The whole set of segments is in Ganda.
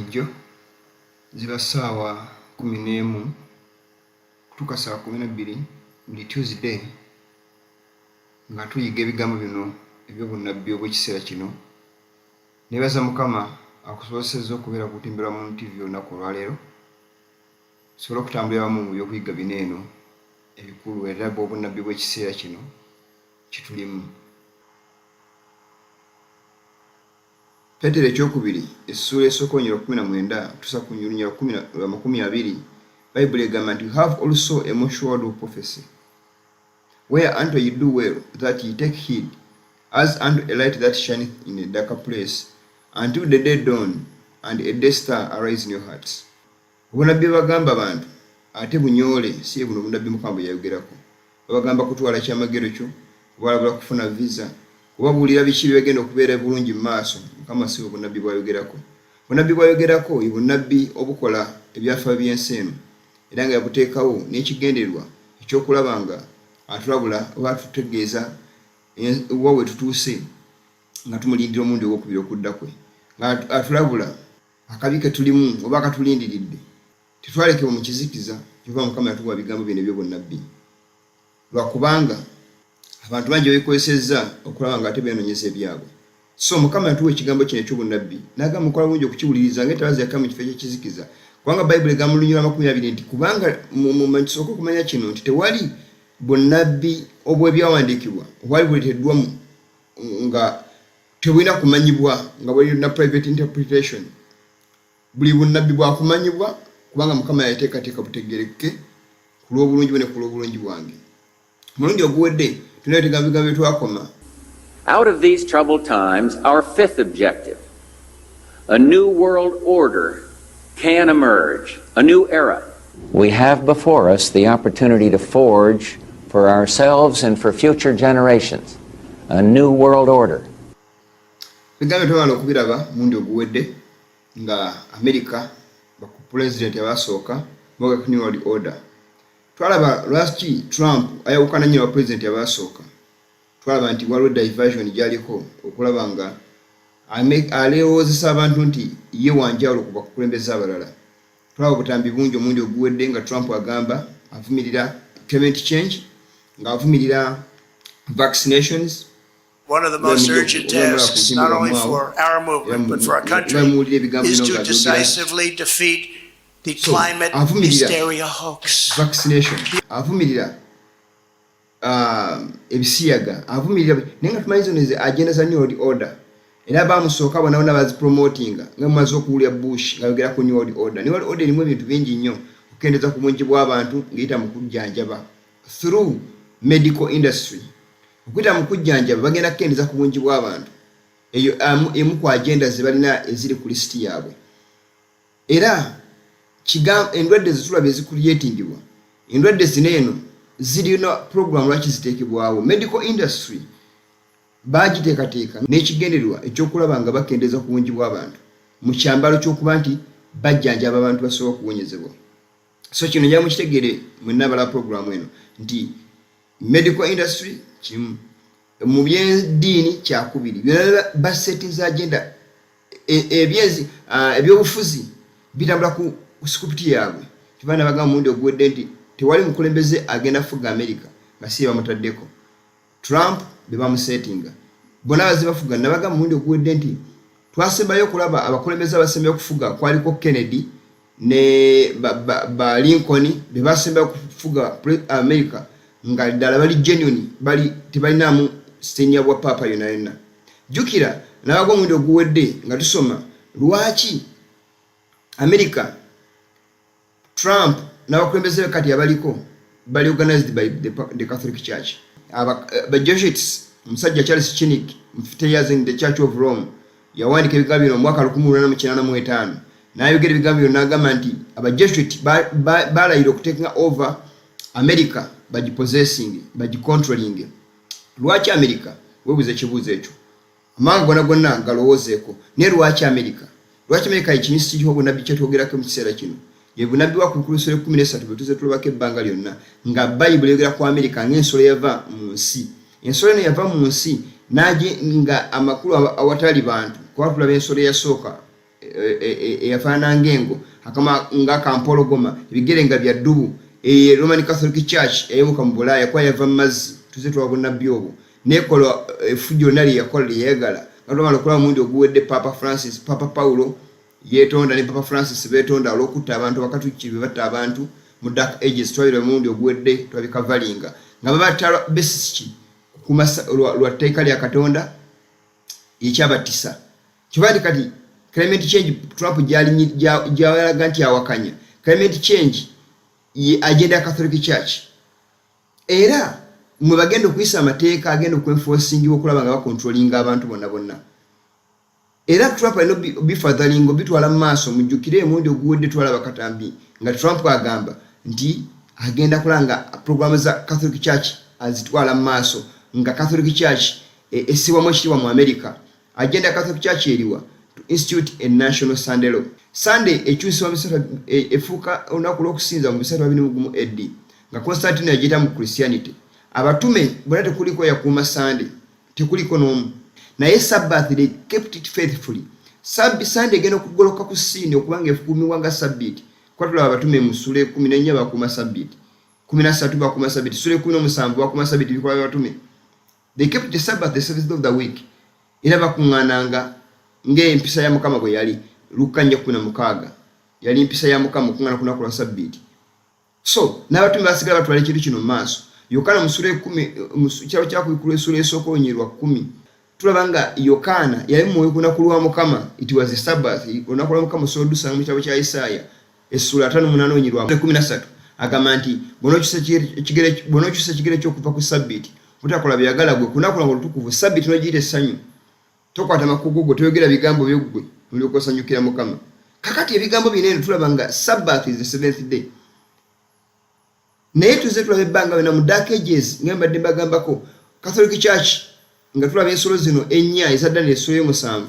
bulijjo ziba ssaawa 11 kutuuka ssaawa 12 buli Tuesday nga tuyiga ebigambo bino eby'obunnabbi obw'ekiseera kino. Neebaza Mukama akusobozesezza okubeera ku Lutimbe lwa Muntu TV olunaku olwaleero, tusobole okutambulira wamu mu by'okuyiga bino eno ebikulu era bw'obunnabbi bw'ekiseera kino kitulimu. Peetero ekyokubiri essuula esooka olunyiriro 19 tusa ku lunyiriro 20, Bayibuli egamba nti, "You have also a more sure word of prophecy, whereunto you do well that ye take heed, as unto a light that shineth in a darker place, until the day dawn and a day star arise in your hearts." Obunabbi bagamba abantu ate bunyoole si buno obunabbi Mukama bwe yayogerako. Babagamba kutwala kyamagero kyo, kubalabula kufuna visa, kubabuulira biki byegenda okubeera bulungi mu maaso. Mukama si obunabbi bwayogerako. Obunabbi bwayogerako obunabbi obukola ebyafa by'ensi eno, era nga yabuteekawo n'ekigendererwa ekyokulaba nga atulabula oba atutegeeza wa we tutuuse nga tumulindira omundi ogwokubiri okudda kwe, nga atulabula akabi ke tulimu oba akatulindiridde tetwalekebwa mu kizikiza kyova Mukama yatuwa bigambo bino eby'obunnabbi. Lwakubanga abantu bangi beekozesezza okulaba nga ate beenoonyeza ebyabwe. So Mukama yatuwa ekigambo kino eky'obunnabbi n'agamba mukola bulungi okukiwuliriza ng'etabaza yakka mu kifo eky'ekizikiza, kubanga Bayibuli egamba mu lunyiriro 20 nti kubanga tusooka okumanya kino nti tewali bunnabbi obw'ebyawandiikibwa obwali buleeteddwa nga tebulina kumanyibwa nga bulina private interpretation. Buli bunnabbi bwakumanyibwa kubanga Mukama yateekateeka butegereke ku lw'obulungi bwe ne ku lw'obulungi bwange. Mulundi oguwedde tulina ebigambo bye twakoma. Out of these troubled times, our fifth objective, a new world order can emerge, a new era. We have before us the opportunity to forge for ourselves and for future generations a new world order. Bigambo twala okubiraba mundi oguwedde nga America baku president abasooka boga ku new world order. Twalaba lwaki Trump ayawukana nnyo president abasooka. Twalaba nti waliwo diversion gyaliko okulaba nga alewoozesa abantu nti ye wanjawulo ku bakulembeze abalala. Twalaba obutambi bungi omundi oguwedde nga Trump agamba avumirira climate change, nga avumirira vaccinations. One of the most urgent tasks, not only for our movement, but for our country, is to decisively defeat the climate hysteria hoax. Vaccination. Avumirira ebisiyaga. Avumirira nenga tumanyizo neze agenda za new world order. Era bamusooka bonaona bazipromotinga nga mumaze okuwulya Bush ngayogera ku new world order. New world order erimu ebintu bingi nnyo okukendeza ku bungi bw'abantu ng'eyita mu kujjanjaba through medical industry. Okuyita mu kujjanjaba bagenda kukendeza ku bungi bw'abantu. Eyo emu ku agenda ze balina eziri ku lisiti yaabwe. Era endwadde zitulaba ezikuliyetingibwa. Endwadde zino eno zirina program lwaki ziteekebwawo. Medical industry bagiteekateeka n'ekigendererwa ekyokulaba nga bakendeza ku bungi bw'abantu mu kyambalo ky'okuba nti bajjanjaba abantu basobola okuwonyezebwa. So kino njala mukitegeere mwenna abala programu eno nti medical industry kimu, mu by'eddiini kyakubiri, byonna basetinza agenda ebyobufuzi bitambula ku script yaabwe. Tibaana bagamba mundi oguwedde nti tewali mukulembeze agenda fuga America nga si bamutaddeko. Trump be bamusetinga. Bonna bazibafuga nabagamba mundi oguwedde nti twasembayo okulaba abakulembeze abasembayo okufuga kwaliko Kennedy ne ba Lincoln be basembayo okufuga America nga ddala bali genuine, bali tebalinamu senya bwa papa yonna yonna. Jukira nabaga omundi oguwedde nga tusoma lwaki America Trump n'abakulembeze kati abaliko bali organized by the Catholic Church. Ba Jesuits, omusajja Charles Chinik, 50 years in the Church of Rome, yawandika ebigambo bino mu mwaka 1895 n'ayogera ebigambo bino n'agamba nti aba Jesuit balayira okuteeka over America bagipossessing, bagicontrolling. Lwaki America? Webuze ekibuuzo ekyo. Amanga gonna galowoozeeko. Ne lwaki America? Lwaki America ekinyusi ky'obu nabbi kyetwogerako mu kiseera kino? Ye bunabbi wa Kulusolo 13 bwe tuze tulabako ebbanga lyonna nga Bayibuli yogera ku America ng'ensolo yava mu nsi. Ensolo eno yava mu nsi n'aje nga amakulu awatali bantu. Kuba tulaba ensolo eyasooka eyafaanana ng'engo akama nga kampologoma ebigere nga bya ddubu Roman Catholic Church eyemuka mu Bulaaya kwa yava mazzi tuze twabona byobo nekola efujjo nali yakola yegala ngalomala kula mundi oguwedde Papa Paulo yetonda ne Papa Francis betonda olokutta abantu bakatukibe batta abantu mu Dark Ages twalira mundi oguwedde twabikavalinga nga babatala besiki kumasa lwa teeka lya Katonda ekyabatisa kibandi kati climate change Trump gyalaga nti awakanya climate change agenda Catholic Church era mwe bagenda okuyisa amateeka agenda okwenforcing okulaba nga bakontrolinga abantu bonna era Trump alina bifadhalingo bitwala mu maaso mujjukire emundi oguwedde twalaba katambi nga Trump agamba nti agenda kulanga programu za Catholic Church azitwala mu maaso nga Catholic Church esiwamu ekitiibwa mu America agenda Catholic Church eriwa to institute a national Sunday law. Sunday ekyusibwa efuuka olunaku lw'okusinza mu 321 AD nga Constantine yagiyita mu Christianity. Abatume bonna tekuliko yakuuma Sunday, tekuliko n'omu. Naye Sabbath they kept it faithfully. Sunday egenda okugoloka ku ssiini okubanga efukuumibwa nga Sabbath. Kwa tulaba abatume mu Sula 14 bakuuma Sabbath, 13 bakuuma Sabbath, Sula 17 bakuuma Sabbath bikola abatume. They kept the Sabbath the seventh of the week. Era bakuŋŋaananga ng'empisa ya Mukama bwe yali. Luka 16 yali empisa ya Mukama okuŋŋaana ku lunaku lwa Sabbath. So n'abatume basigala batwala ekintu kino mu maaso. Yokaana mu Sula 10 mu kyalo kyakubikulu Esula esooka onyerwa 10 tulaba nga Yokaana yali mu lunaku lwa Mukama, it was a Sabbath. Olunaku lwa Mukama osobola dusanga mu kitabo kya Isaaya Esula 5:8 onyerwa 13 agamba nti bw'onookyusa ekigere ky'okuva ku Sabbath mutakola byagala gwe kunakola olutukuvu Sabbath n'ogiyita essanyu tokwata makugu go toyogera bigambo by'oggwe mulyoka osanyukira Mukama. Kakati ebigambo binene tulaba nga Sabbath is the seventh day. Naye tuze tulaba ebbanga bina mu Dark Ages ngembadde bagambako Catholic Church nga tulaba ensolo zino ennya ezadda n'ensolo y'omusanvu.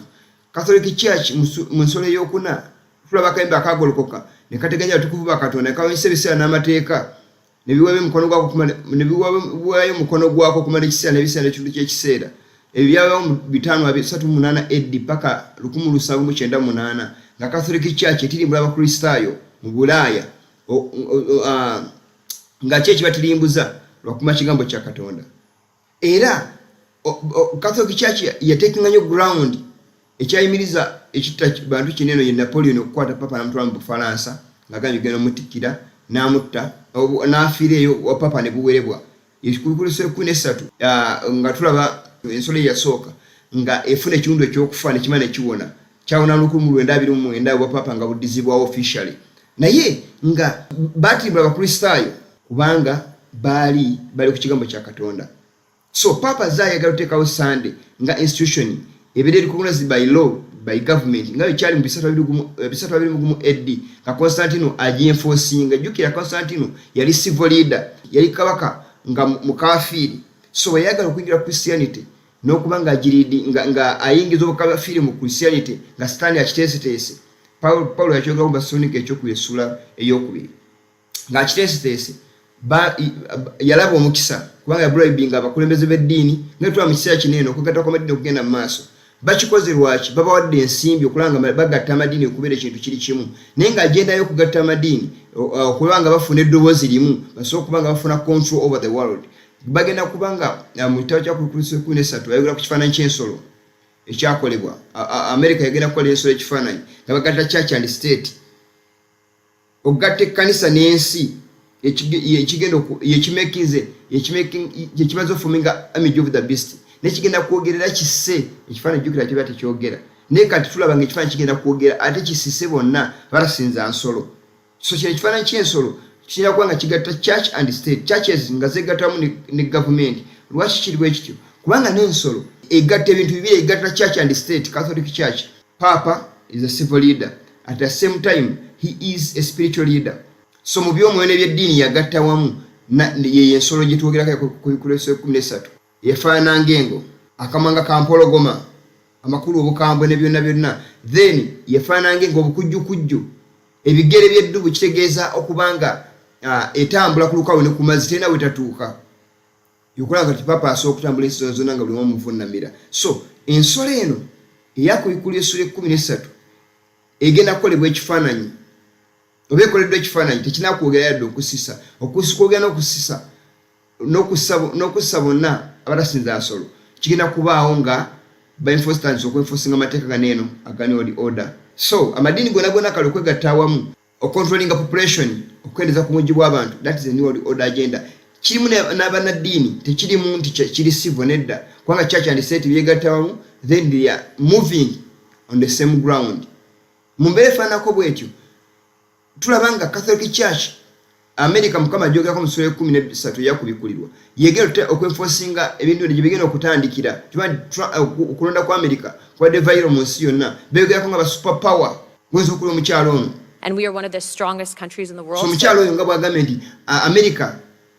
Catholic Church mu nsolo ey'okuna tulaba akayimba akagolokoka ne kateganya abatukuvu ba Katonda ne kawanyisa ebiseera n'amateeka ne biwayo omukono gwako okumala ekiseera n'ebiseera n'ekintu ky'ekiseera. Ebyo byabawo mu 538 AD paka 1798 nga Catholic Church etirimbula abakristaayo mu Bulaaya nga kye kibatirimbuza lwakuma kigambo kya Katonda. Era Catholic Church yatekinga nnyo ground ekyayimiriza ekitta bantu kineno ye Napoleon okukwata papa n'amutwala mu Bufalansa ng'agambye genda omutikira n'amutta n'afiira eyo wa papa ne buwerebwa ekikulu 13 nga tulaba ensolo eyasooka nga efuna ekiwundu ekyokufa ne kimala ne kiwona kyawona 1929 obwa papa nga buddizibwawo officially. Naye nga batimbula abakristaayo kubanga bali ku kigambo kya Katonda. So papa zaayagala okuteekawo Sunday nga institution ebeera recognized by law by government nga ekyali mu 321 AD nga Constantino agienforcinga. Jjukira Constantino yali civil leader, yali kabaka nga mukafiri. So yayagala okuyingira Christianity n'okubanga agiridi nga ayingiza obukafiri mu Christianity nga Stanley akiteeseteese. Paulo yakyogera mu Basalonika ekyokubesula eyokubiri nga akiteeseteese yalaba omukisa kubanga yabribinga abakulembeze b'eddiini nga tulaba mu kiseera kinene okugatta kw'amaddiini okugenda mu maaso. Bakikoze lwaki? Babawadde ensimbi okulanga bagatta amadiini okubeera ekintu kiri kimu, naye ng'agendayo okugatta amadiini okubanga bafuna eddoboozi limu basobola okubanga bafuna control over the world. Bagenda kubanga mu kitabo kya Kulukuliso 13 ayogera ku kifaananyi ky'ensolo ekyakolebwa. America yagenda kukola ensolo ekifaananyi nga bagatta church and state. Okugatta ekkanisa n'ensi yekimaze ofuminga image of the beast nekigenda kwogerera kisse ekifaananyi jjukira kiba tekyogera naye kati tulaba nga ekifaananyi kigenda kwogera ate kisise bonna barasinza nsolo. So kino ekifaananyi ky'ensolo kirina kuba nga kigatta church and state. Churches nga zegattamu ne government. Lwaki kiri bwe kityo? Kubanga n'ensolo egatta ebintu bibiri, egatta church and state. Catholic Church, Papa is a civil leader, at the same time he is a spiritual leader. So mu by'omwoyo n'ebyeddiini yagatta wamu ye ensolo gye twogerako ku Kulukuliso 13 efaanana ng'engo, akamanga kampologoma, amakulu obukambwe ne byonna. Then yefaanana ng'engo obukujjukujju, ebigere by'eddubu kitegeeza okubanga etambula ku lukalu ne ku mazzi terina wetatuuka. Yokulanga kati papa asobola okutambula ensolo zonna nga buli omu muvunnamira. So ensolo eno eya ku Kulukuliso 13 egenda kukolebwa ekifaananyi oba ekoleddwa ekifaananyi tekinakwogera yadde okusisa kwogera n'okussa bonna abatasinza nsolo kigenda kubaawo nga bainfostance okwenfosinga amateeka ganeeno aga new world order. So amadini gonna kale okwegatta awamu ocontrolling population okwendeza ku bungi bw'abantu, that is the new world order agenda. Kirimu n'abannaddiini tekirimu nti kiri civil nedda kubanga church and state byegatta awamu, then they are moving on the same ground. Mu mbeera efaananako bwetyo tulabanga Catholic Church America mukama jogera mu sura 13 yakubikulirwa yegera okwenforcinga ebintu bye bigenda okutandikira okulonda kwa America kwa de viral mu nsi yonna beegera ko nga ba super power gwezo okulo mu kyalo ono. And we are one of the strongest countries in the world. So mu kyalo nga bwagambye nti America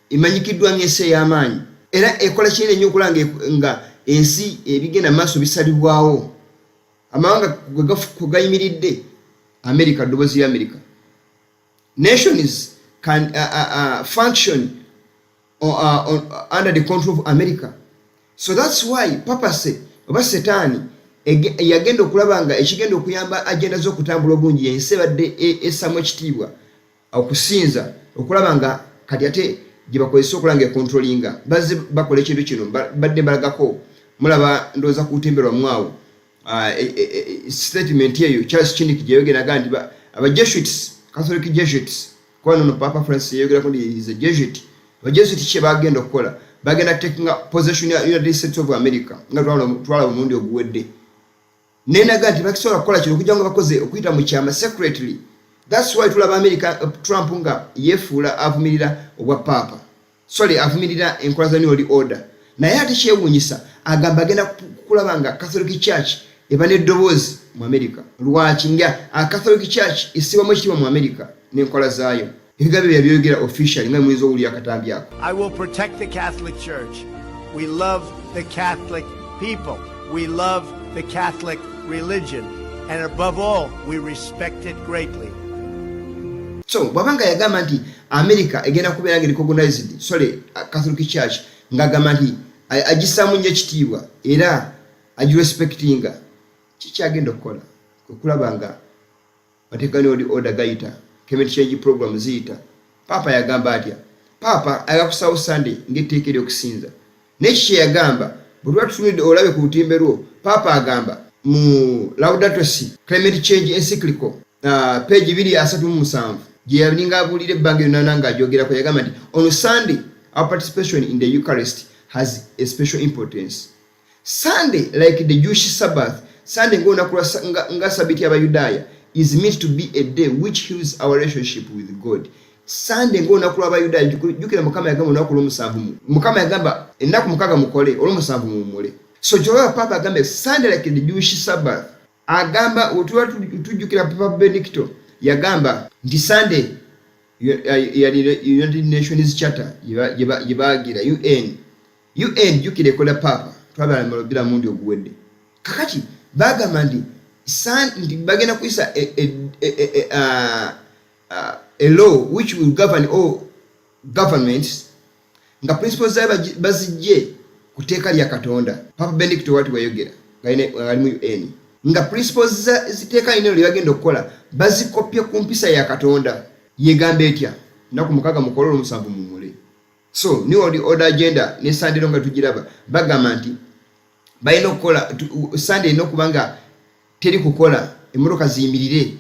imanyikiddwa ng'ensi y'amaanyi era ekola kinene nnyo okulanga nga ensi ebigenda maaso bisalibwawo amawanga gayimiridde America ddoboozi ya America. Nations can function under the control of America. So that's why Papa said oba Setaani yagenda okulaba nga ekigenda okuyamba agenda z'okutambula obungi yensi ebadde essamu ekitiibwa okusinza okulaba nga kati ate gye bakozesa okulanga ekontrolinga bazze bakola ekintu kino badde balagako mulaba ndowooza ku lutimbe lwammwe statement eyo Charles Kinnick gye yogeraga nti aba Jesuits, Catholic Jesuits kwa no Papa Francis yogera nti is a Jesuit. Aba Jesuit kye bagenda okukola bagenda taking possession ya United States of America nga twala omundi oguwedde nenaga nti bakisobola kukola kino okujja nga bakoze okuyita mu kyama secretly. That's why tulaba America Trump nga yefuula avumirira obwa Papa avumirira enkola za New World Order naye ate kyewuunyisa agamba agenda kulaba nga Catholic Church eba n'eddoboozi mu America. Lwaki nga Catholic Church isibwamu ekitiibwa mu America n'enkola zaayo ebigambo bye byogera officially nga muyinza owulira akatambi ako. I will protect the Catholic Church. We love the Catholic people. We love the Catholic religion. And above all, we respect it greatly. So bwabanga yagamba nti America egenda kubeera nga recognized Catholic Church ng'agamba nti agisaamu nnyo ekitiibwa era agirespectinga kikyagenda okukola okulaba nga mateeka New World Order gayita climate change program ziyita. Papa yagamba atya Papa ayakusawo Sunday ng'etteeka ery'okusinza n'eki kye yagamba bwe tuba tutunudde olabe ku lutimbe lwo Papa agamba mu Laudato Si climate change encyclical page 237 gye yalinga abuulira ebbanga lyonna ng'ajogerako yagamba nti on Sunday our participation in the Eucharist has a special importance. Sunday, like the Jewish Sabbath, Sunday nga sabiti y'Abayudaaya is meant to be a day which heals our relationship with God. Sunday ng'olunaku lw'Abayudaaya jjukira Mukama yagamba olunaku olw'omusanvu Mukama yagamba ennaku mukaaga mukole olw'omusanvu muwummule. So kyolaba Papa agamba Sunday like the Jewish Sabbath agamba otuba tujjukira Papa Benedicto yagamba nti Sunday yali United Nations Charter gye baagira UN jjukira ekola Papa twabala malobera mundi oguwedde kakati bagamba nti bagenda kuyisa a law which will govern all governments nga principles zayo bazijje ku tteeka lya Katonda. Papa Benedicto wati wayogera ali mu UN nga principles ziteeka lino lye bagenda okukola bazikopye ku mpisa ya Katonda yegamba etya nnaku mukaaga mukole olw'omusanvu muwummule. So New World Order agenda ne Sunday nga tugiraba bagamba nti balina okukola Sunday n'okuba nga teri kukola emmotoka ziyimirire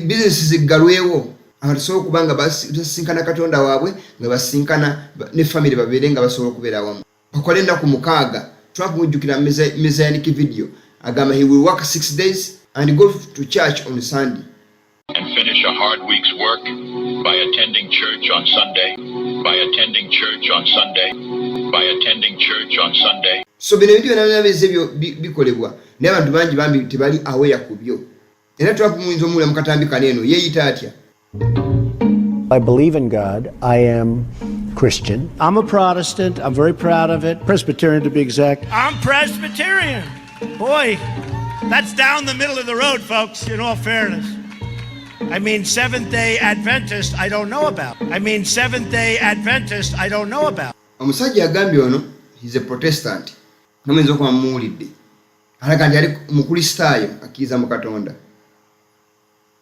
bizinesi ziggalwewo abantu sobola okuba nga basinkana Katonda waabwe nga basinkana ne family babeere nga basobola okubeera awamu bakole ennaku mukaaga. Trump mujjukira Messianic video agamba he will work 6 days and go to church on Sunday and finish a hard week's work by attending church on Sunday, by attending church on Sunday, by attending church on Sunday. So bino ebintu byonna ebyo bikolebwa naye abantu bangi bambi tebali aware ku byo era Trump muyinza omuwulira mu katambi kaneeno yeeyita atya. I believe in God. I am Christian. I'm a Protestant. I'm very proud of it. Presbyterian to be exact. I'm Presbyterian. Boy, that's down the middle of the road, folks, in all fairness. I mean, Seventh-day Adventist, I don't know about. Seventh-day Adventist, I don't know about. Omusajja agambye ono, he's a Protestant. Namuyinza okuba mumuwulidde. Alaga nti ali mukristaayo akkiriza mu Katonda.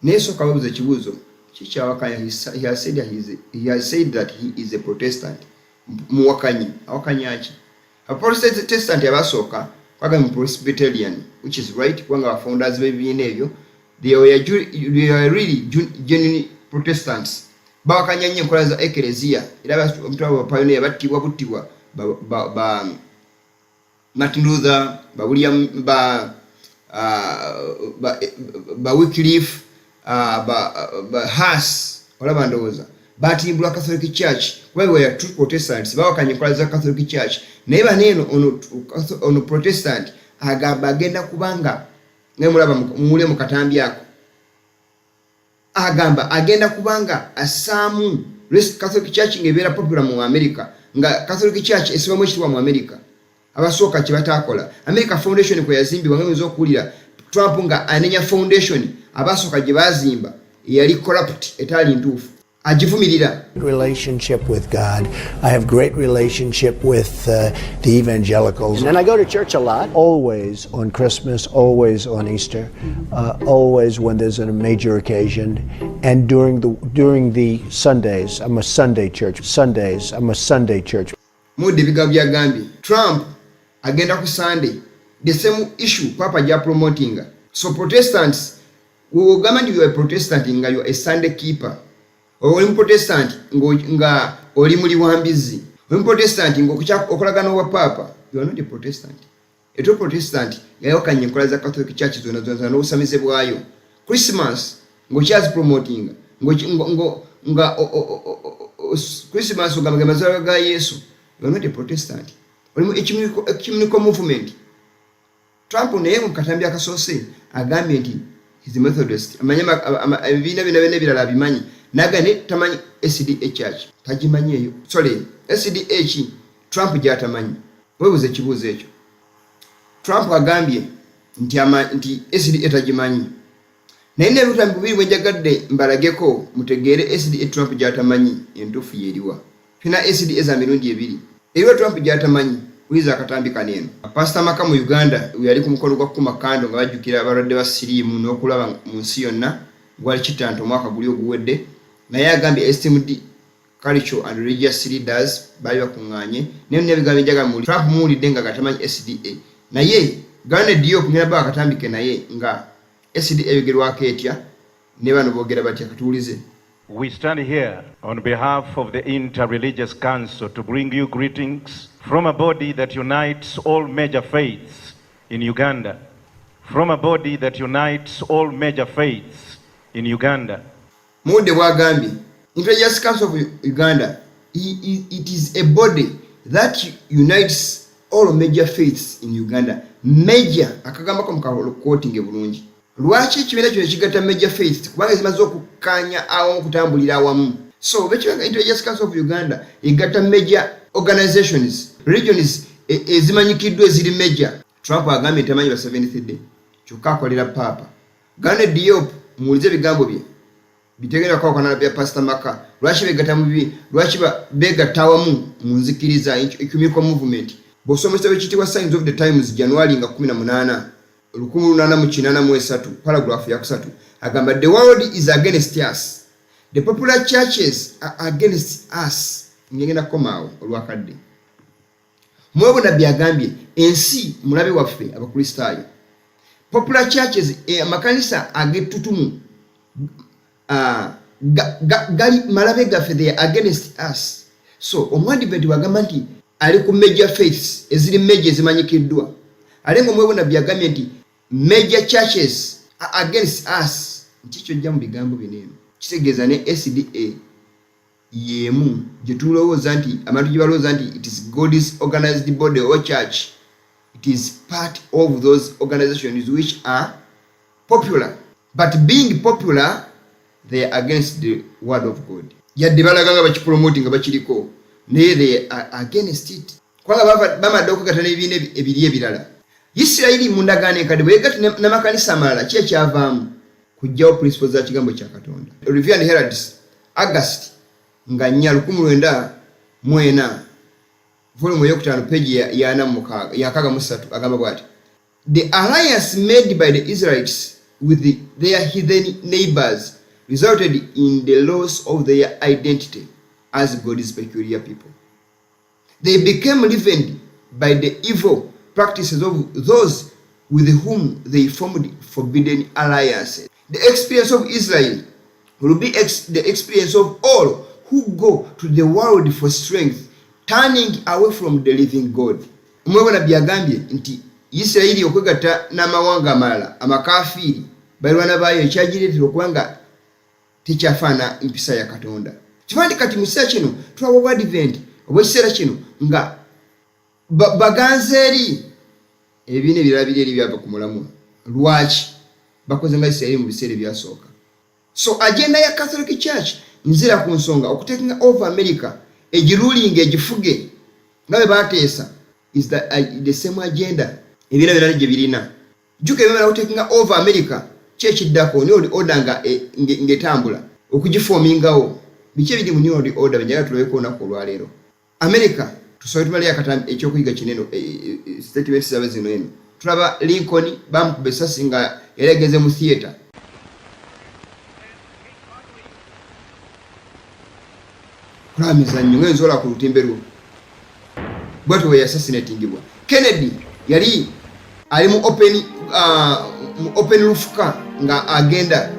Neso kabuze kibuzo kikyawakanya. He has said that he is a Protestant. Muwakanyi awakanyaki. A Protestant abasooka kwaga mu Presbyterian, which is right, kubanga abafounders b'ebibiina ebyo they are really genuine Protestants. Bawakanya nnyo enkola za ekereziya era omutwe pioneer buttibwa Martin Luther, William, Wycliffe, Huss, olabandoza. But in Black Catholic Church, where we are true Protestants, bawakanya enkola za Catholic Church. Naye neno ono Protestant agamba agenda kubanga nemulaba mule mu katambi ako. Agamba agenda kubanga asamu Catholic Church ngebeera popular mu America nga Catholic Church esibamu ekitibwa mu America. Abasooka kye batakola. America Foundation kwe yazimbibwa nga okuwulira Trump nga anenya foundation abasooka gye bazimba yali corrupt etali ntuufu. Ajivumirira. Relationship with God. I have great relationship with the evangelicals. And I go to church a lot, always on Christmas, always on Easter, always when there's a major occasion, and during the Sundays. I'm a Sunday church. Sundays, I'm a Sunday church. Mudi bigabya gambi. Trump agenda ku Sunday. The same issue Papa ja promoting. So Protestants, we will government you are a Protestant nga you are a Sunday keeper. Oli Protestant nga oli muli wambizi. Oli Protestant ngo okolagana wa Papa. You are not a Protestant. Eto Protestant yayokanye enkola za Catholic Church zona no usamize bwayo. Christmas ngo church promoting nga Christmas ugamage mazalo ga Yesu. You are not a Protestant. Oli ecuminical movement. Trump naye mu katambi akasose agambye nti he's a Methodist. Amanyama ebina birala bimanyi. Nagane tamanyi SDA Church. Tajimanyi eyo. Sorry, SDA Trump gyatamanyi. Webuze kibuzo ekyo. Trump agambye nti SDA tajimanyi. Naye ne bitambi bibiri mwejagadde mbalageko mutegeere SDA Trump gyatamanyi entufu yeriwa. Fina SDA za mirundi ebiri. Eriwa Trump gyatamanyi wiza akatambi kaneno. Pastor Maka mu Uganda yali ku mukono gwa kumakando nga bajjukira abalwadde ba siriimu n'okulaba mu nsi yonna gwali kitanto mwaka guli oguwedde. Naye agambye esteemed cultural and religious leaders bali bakunganye ne bigambo njaga mu Trump muulidde nga gatamanyi SDA. Naye gane dio kunyira ba akatambike naye nga SDA yogerwako etya ne bano boogera batya katuulize. We stand here on behalf of the Interreligious Council to bring you greetings from a body that unites all major faiths in Uganda. From a body that unites all major faiths in Uganda. Mude Wagambi, Interreligious Council of Uganda, it is a body that unites all major faiths in Uganda. Major, akagamba ko mukalo quoting ebulungi. Lwaki kibeera kino kigatta major faiths kubanga zimaze okukanya awo okutambulira awamu. So bekiwanga Interreligious Council of Uganda egatta major organizations, regions ezimanyikiddwa eziri major. Trump agambye tamanyi ba 70th day. Kyokka akolera Papa. Gane Diop mulize bigambo bye. Bitegera kwa kana bya Pastor Maka. Lwaki begatta mubi, lwaki begatta awamu munzikiriza ecuminical movement. Bosomesa bekitibwa Signs of the Times January nga 18 1883 paragraph ya 3 agamba the world is against us, the popular churches are against us. Ngenda komao olwakadde mwebona byagambye ensi mulabe waffe abakristaayo popular churches amakanisa agetutumu gali malabe gaffe they are against us. So omwadivent wagamba nti ali ku major faiths eziri major zimanyikiddwa alengo mwebona byagambye nti major churches are against us. Nticho jamu bigambo binene kitegeeza ne SDA yemu jetulowooza nti abantu gyebalowooza nti it is God's organized body or church. It is part of those organizations which are popular, but being popular they are against the word of God. Yadde balaganga bakipromoting nga bakiriko naye they are against it. Kwanga bamadde okugatana ebibiina ebiri ebirala. Isiraeli mundagaane kade bwegati n'amakanisa amalala kye kyavaamu kujjawo principles za kigambo kya Katonda. Review and Heralds August nga 4 volume yokutano page ya 4 agamba bwati. The alliance made by the Israelites with their heathen neighbors resulted in the loss of their identity as God's peculiar people. They became leavened by the evil practices of those with whom they formed forbidden alliances. The experience of Israel will be the experience of all who go to the world for strength, turning away from the living God. Umwebona byagambye nti Israeli okwegata n'amawanga amalala amakafiri balwana bayo ekyagireetera okubanga tekyafaana empisa ya Katonda. Kivandi kati mu kiseera kino tulaba obwadiventi obw'ekiseera kino nga baganze eri ebibiina ebirala biri eri byava ku mulamu. Lwaki bakoze nga Israeli mu biseera ebyasooka? So agenda ya Catholic Church nzira ku nsonga okutekinga over America egirulinga egifuge nga bwe bateesa is the same agenda ebira birala gye birina. Jjuka ebimala okutekinga over America kyekiddako new world order nga ngetambula okugifoomingawo. Biki ebiri mu new world order benjaga tulabeko olunaku olwaleero. America tusobola tumale akatambi ekyokuyiga kinene statements zabe zino eno. Tulaba Lincoln bamukuba essasi nga yalegeze mu theater. Mizannyo ng'enzola ku lutimbe lwo bwatyo we assassinatingibwa. Kennedy yali ali mu open roof car nga agenda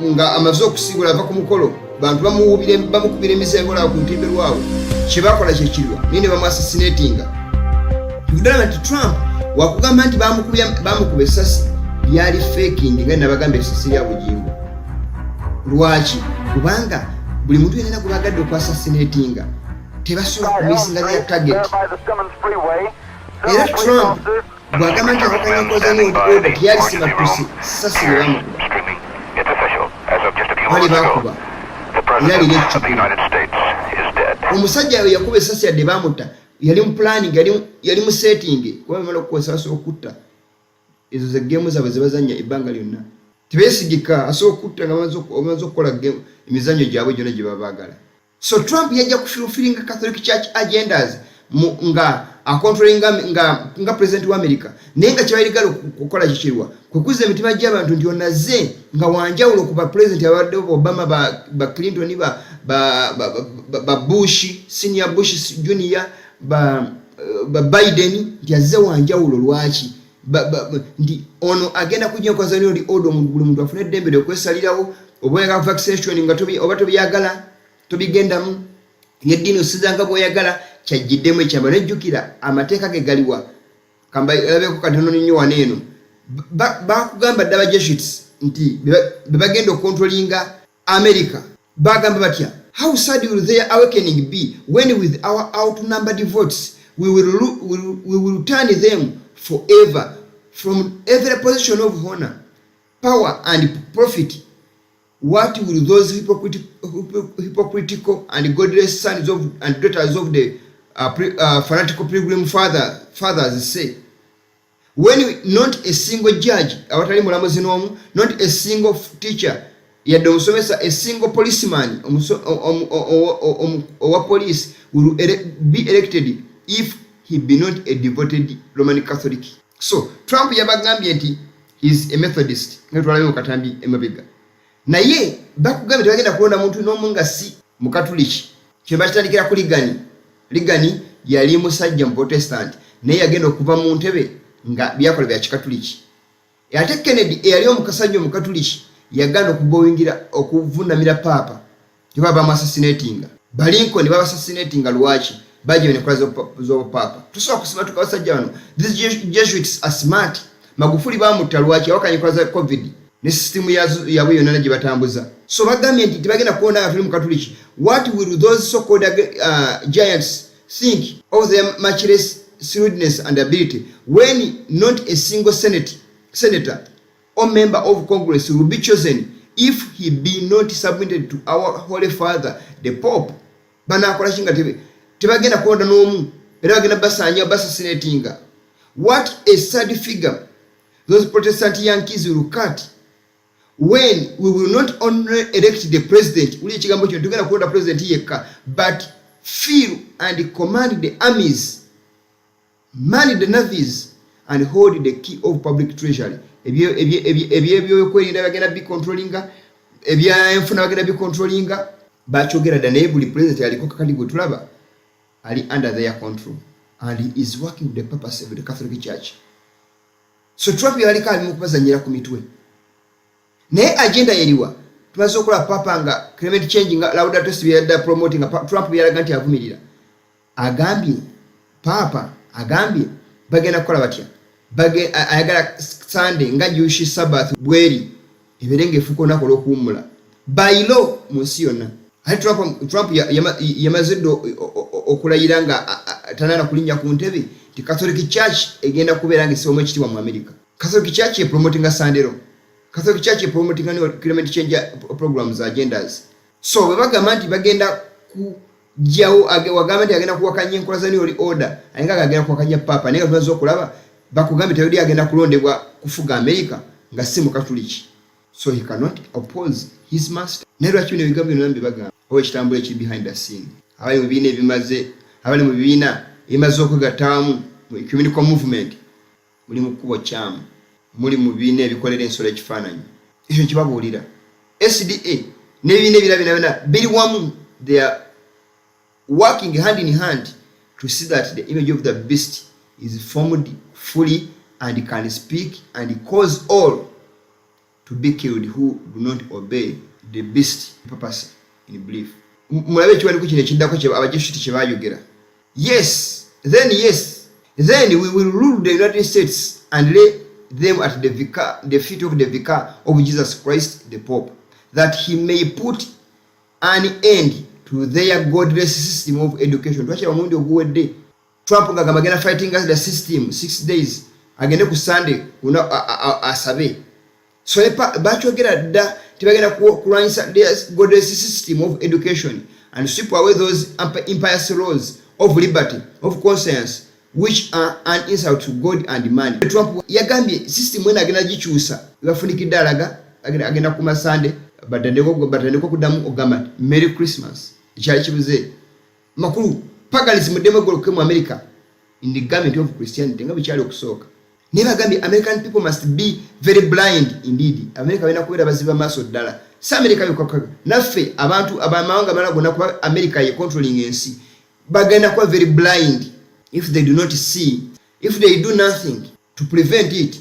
nga amaze okusigula ava ku mukolo bantu bamukubira emisengola ku lutimbe lwawe. Kye bakola kye kirwa nini bamu assassinatinga. Donald Trump wakugamba nti bamukuba essasi lyali faking nga nabagamba essasi lya bugingo. Lwaki? Kubanga buli muntu yenna gwe bagadde okwassinatinga tebasobola kumisinga ya target. Era Trump bwagamba nti akakanyakoza n'oda tiyali simatusi ssasi lye bamukuba bali bakuba era liri ekikulu. Omusajja we yakuba essasi yadde bamutta yali mu planning yali mu setting kuba bamala okukozesa asobola okutta. Ezo ze geemu zaabwe ze bazannya ebbanga lyonna tebeesigika asobola okutta nga bamaze okukola emizannyo gyabwe gyonna gye baba baagala. So Trump yajja kufulfillinga Catholic Church agendas nga akontrolinga nga president wa America naye nga kyebaligala okukola kikirwa kwekuzza emitima gy'abantu nti onaze nga wanjawulo ku ba president abadde Obama ba Clinton ba Bush senior Bush junior ba Biden nti azze wanjawulo. Lwaki? Nti ono agenda kunyokoza nyo order buli muntu afune eddembe ly'okwesalirawo oba vaccination nga oba tobyagala tobigendamu yeddiini osizanga bw'oyagala kyajjiddemu ekyamba. Nejjukira amateeka ge galiwa kamba alabeko katono nnyo wano eno bakugamba ddala Jesuits nti be bagenda okontrolinga America bagamba batya, how sad will their awakening be when with our outnumbered votes we will turn them forever from every position of honor, power and profit. What will those hypocritical and godless sons and daughters of the fanatical pilgrim fathers say? When not a single judge, not a single teacher, a single policeman or police will be elected if he be not a devoted Roman Catholic. So Trump yabagambye nti is a Methodist ngatwalayo katambi emabega. Naye bakugambye tebagenda kulonda muntu n'omu nga si mukatuliki. Kye bakitandikira ku Ligani yali musajja mu Protestant naye yagenda okuva mu ntebe nga byakola bya kikatuliki. Ate Kennedy eyali omukasajja omukatuliki yaganda okubowingira okuvunamira Papa teba bamassassinatinga. Lincoln baba assassinatinga. Lwaki? Baje ne kola zo Papa. Tusobola kusima tukabasajja wano these Jesuits are smart. Magufuli bamutta. Lwaki? Awakanye kola za COVID ne system yabwe yonna gye batambuza. So bagambye nti tebagenda kuona nga tuli mu katuliki. What will those so-called giants think of their matchless shrewdness and ability when not a single senator or member of Congress will be chosen if he be not submitted to our Holy Father, the Pope? Banakola kinga tebagenda kuonda n'omu era bagenda basanya bassassinatinga. What a sad figure those Protestant Yankees will cut when we will not only elect the president, uli ekigambo kino tugenda kuonda president yekka, but fill and command the armies, man the navies, and hold the key of public treasury. Ebyokwerinda bagenda bi controllinga, ebyenfuna bagenda bi controllinga, bakyogera dda naye buli president aliko kakati gwe tulaba ali under their control, and he is working with the purpose of the Catholic Church. So Trump yaliko ali mu kubazanyira ku mitwe. Naye agenda yeriwa tumaze okola papa nga climate change nga Laudato Si yadda promoting Trump yalaga nti avumirira. Agambye papa agambye bagenda kukola batya, ayagala Sunday nga Jewish Sabbath bweri eberenge efuko nako lokuwumula bayilo mu nsi yonna. Ate Trump yamaze okulayira nga tanana kulinnya ku ntebe ti Catholic Church egenda kubeera nga esomo ekitibwa mu America. Catholic Church promoting Sunday law. Catholic Church promoting climate change programs agendas. So bwe bagamba nti bagenda kujjawo wagamba nti agenda kuwakanya enkola za new order ayenga agenda kuwakanya papa naye tumaze okulaba bakugambye tayodi agenda kulondebwa kufuga America nga si mu Catholic. So he cannot oppose his master. Nero akibine bigambo nambi bagamba owe kitambule kiri behind the scene. Abali mu biina ebimaze abali mu biina ebimaze okugatamu mu ecumenical movement muli mu kubo kyamu muli mu biina ebikolera ensolo ekifaananyi ekyo kibabuulira SDA n'ebiina ebirabina biri wamu. They are working hand in hand to see that the image of the beast is formed fully and can speak and cause all to be killed who do not obey the beast purpose in belief. Mulabe ekiwali ku kino ekiddako abajesuit kye baayogera. Yes, then we will rule the United States and lay them at the feet of the vicar of Jesus Christ the Pope, that he may put an end to their godless system of education. Twakira omundi oguwedde Trump nga agenda fighting as the system 6 days agende ku Sunday asabe. So bakyogera dda tibagenda kulwanyisa their godless system of education and sweep away those impious laws of liberty of conscience which are an insult to God and man. Trump yagambye system ena agenda gikyusa bafunikidde alaga agenda ku Sunday batandiko kudamu ogamba Merry Christmas. Ekyali kibuze makulu paganism demogoloke mu America in the garment of Christianity nga bikyali okusooka. Never agambye American people must be very blind indeed. America balina kubeera baziba maaso ddala. Si America yokka naffe abantu abamawanga amalala gonna kuba America ye controlling ensi bagenda kuba very blind if they do not see, if they do nothing to prevent it.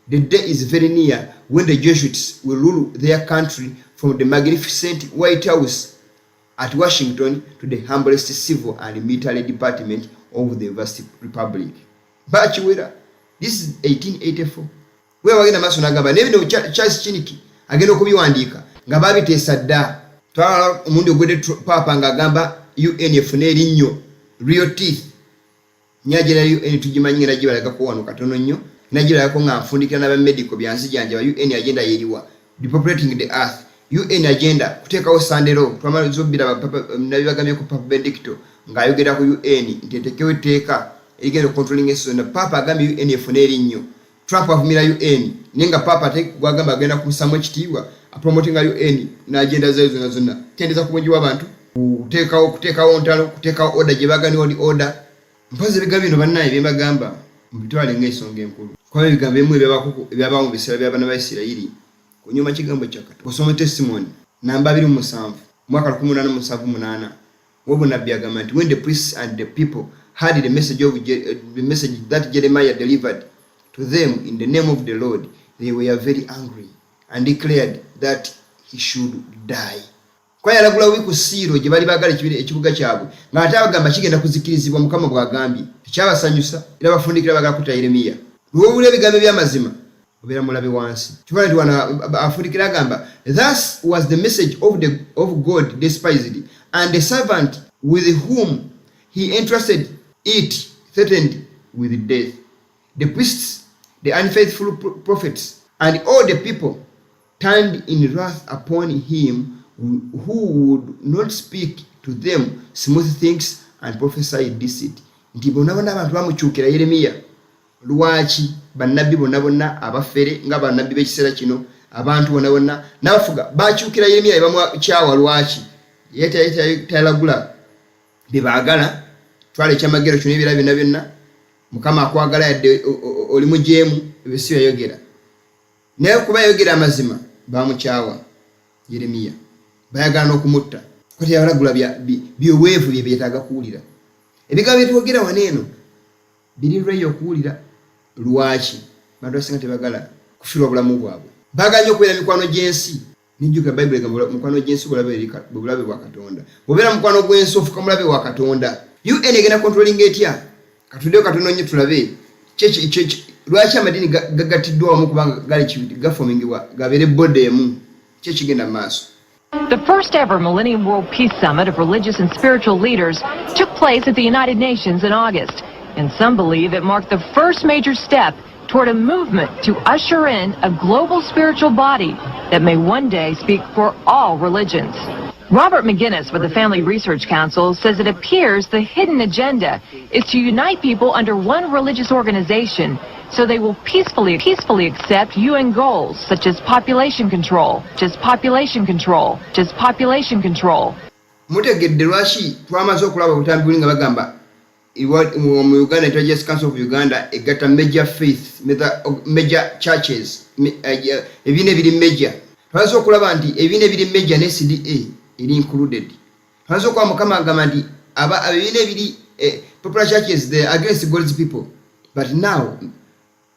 The day is very near when the Jesuits will rule their country from the magnificent White House at Washington to the humblest civil and military department of the vast republic. Bachiwera, this is 1884. Wewe wagenda maso nagamba nebino Charles Chiniki agenda okubiwandiika nga babiteesa dda. Twala omundi ogwedde papa nga agamba UN efune erinnyo real teeth. Nyajira UN tugimanyi ngenda gibalaga ko wano katono nnyo. Najira ko nga mfundikira na medical byansi janja UN agenda yeriwa depopulating the earth. UN agenda kuteekawo Sunday law twamalizo bira papa nabibagamye ku Papa Benedicto nga ayogera ku UN ntetekewo etteeka erigenda controlling ensi na papa agambye UN efune erinnyo. Trump avumira UN nenga papa gwagamba agenda kumusamu ekitiibwa promoting UN na agenda zayo zonna tendeza kubunjiwa abantu kuteekawo ntalo kuteekawo order gye bagani order mpaze bigambo bino bannaye bye bagamba mbitwale ng'ensonga enkulu. Kwa bigambo bimwe ebyabawo mu biseera by'abaana ba Isirayiri kunyuma kigambo kyakati osoma testimony namba 27 mwaka 1878 wobo nabbi agamba nti when the priests and the people heard the message that Jeremiah delivered to them in the name of the Lord, they were very angry and declared that he should die. Kwa yalagula wiku siro gye bali bagala ekibuga kyabwe nga ate abagamba kigenda kuzikirizibwa Mukama bw'agambye ekyabasanyusa era bafundikira bagala kuta Yeremiya. Lwobula ebigambo by'amazima obeera mulabe wansi. Kibala nti wana afundikira agamba thus was the message of God despised, and the servant with whom he entrusted it threatened with death. The priests, the unfaithful prophets, and all the people turned in wrath upon him who would not speak to them smooth things and prophesy deceit. Nti bonabona abantu bamukyukira Yeremiya lwaki bannabbi bonna abafere nga bannabbi b'ekiseera kino abantu bonna n'abafuga bakyukira Yeremiya bamukyawa lwaki yetayalagula bye baagala twala ekyamagero kino ebirala byonna mukama akwagala yadde oli mujemu ebisiyo yogera naye kuba yogera amazima bamukyawa Yeremiya bayagala n'okumutta kati yabalagula byoweevu bye byetaaga kuwulira ebigambo byetwogera waneeno biri ready okuwulira lwaki bantu abasinga tebagala kufiirwa obulamu bwabwe baganya okubeera mikwano gy'ensi nijjuka Bayibuli egamba mukwano gy'ensi bulabe bwa Katonda bw'obeera mukwano gw'ensi ofuka mulabe wa Katonda UN egenda controlling etya katuddeyo katunoonye tulabe lwaki amadini gagattiddwa wamu kubanga gali gafomingibwa gabeere bode emu kyekigenda mu maaso. The first ever Millennium World Peace Summit of religious and spiritual leaders took place at the United Nations in August, and some believe it marked the first major step toward a movement to usher in a global spiritual body that may one day speak for all religions. Robert McGinnis with the Family Research Council says it appears the hidden agenda is to unite people under one religious organization so they will peacefully accept UN goals such as population control. Mutegedde lwaki twamaze okulaba obutambuli nga bagamba mu Uganda Jesuit Council of Uganda egatta major faith major churches ebibiina ebiri major twamaze okulaba nti ebibiina ebiri major ne CDA eri included twamaze okuba mukama agamba nti ebibiina ebiri popular churches they are against God's people but now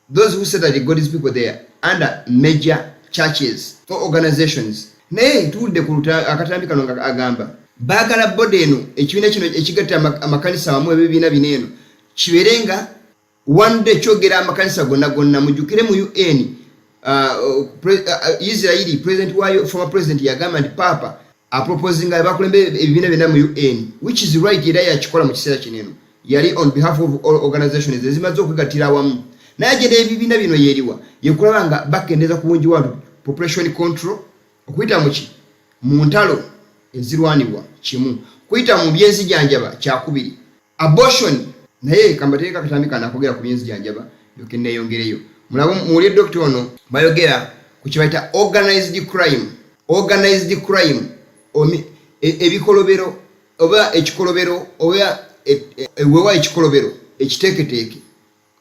those who say that the God's people they are under major churches or organizations naye tuwulidde ku akatambi kano nga agamba baagala bode eno ekibiina kino ekigatta amakanisa wamu ebibiina bino eno kibeerenga one day kyogera amakanisa gonna mujjukire mu UN Israeli president wayo former president yagamba nti papa aproposing bakulembe ebibiina byonna mu UN which is right era yakikola mu kiseera kineno yali on behalf of all organizations ezimaze okwegattira awamu naye agenda ebibiina bino yeeriwa yekulaba nga bakendeza ku bungi wantu population control okuyita mu ntalo ezirwanibwa kimu kuyita mu byenzijanjaba kyakubiri abortion naye kambateeka katambi kana akogera ku byenzijanjaba yokenneeyongereyo mulabo muwulire dokita ono bayogera ku kibayita organized crime ebikolobero oba ekikolobero oba ewewa ekikolobero ekiteeketeeke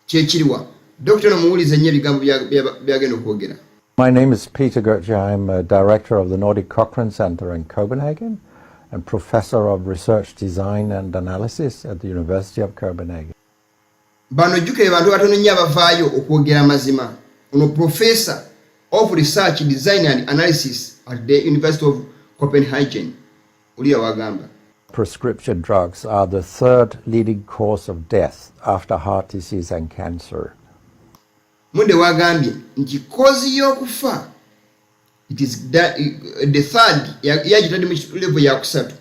kyekiriwa dokita ono muwulize nnyo ebigambo byagenda okwogera. My name is Peter Gertje. I'm a director of the Nordic Cochrane Center in Copenhagen and professor of research design and analysis at the University of Copenhagen. Bano jjukire bantu batono nnyo abavaayo okwogera amazima. Ono professor of research design and analysis at the University of Copenhagen. Uliya wagamba. Prescription drugs are the third leading cause of death after heart disease and cancer. Munde wagambye nti kozi y'okufa it is the third yagitadde mu level ya kusatu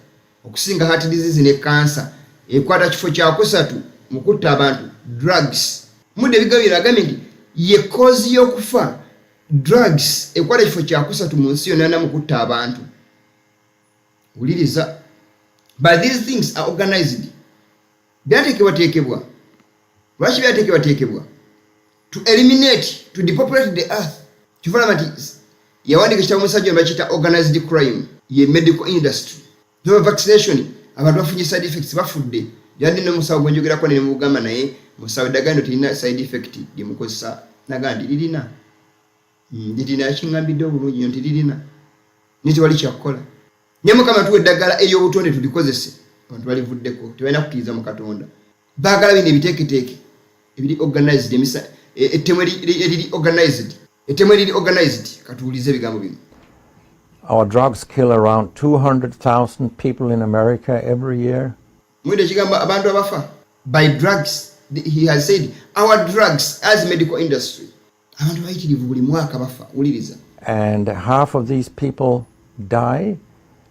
okusinga heart disease ne cancer ekwata kifo kya kusatu mu kutta abantu drugs. Munde bigabira agambye nti ye kozi y'okufa drugs ekwata kifo kya kusatu mu nsi yonna mu kutta abantu. Uliriza but these things are organized. Byateekebwa lwaki byateekebwa to eliminate, to depopulate the earth. Kifuna mati yawandika kitabo musajja mbachita organized crime ye medical industry. No vaccination abantu bafunye side effects bafudde. Yandi no musawo gwenjogera ko ne mugamba naye musawo dagano tilina side effect limukozesa nagandi lilina. Lilina kingambidde obulungi nti lilina. Niti wali kyakola. Nyemo kama tuwe dagala eyo butonde tulikozese. Abantu balivuddeko tebalina kukiriza mu Katonda. Bagala bine biteeketeeke ebiri organized emisa etemweri organized katuulize ebigambo bino. Our drugs kill around 200,000 people in America every year. Mwede kigamba abantu abafa by drugs. He has said our drugs as medical industry abantu bayitirivu buli mwaka bafa. Uliriza. And half of these people die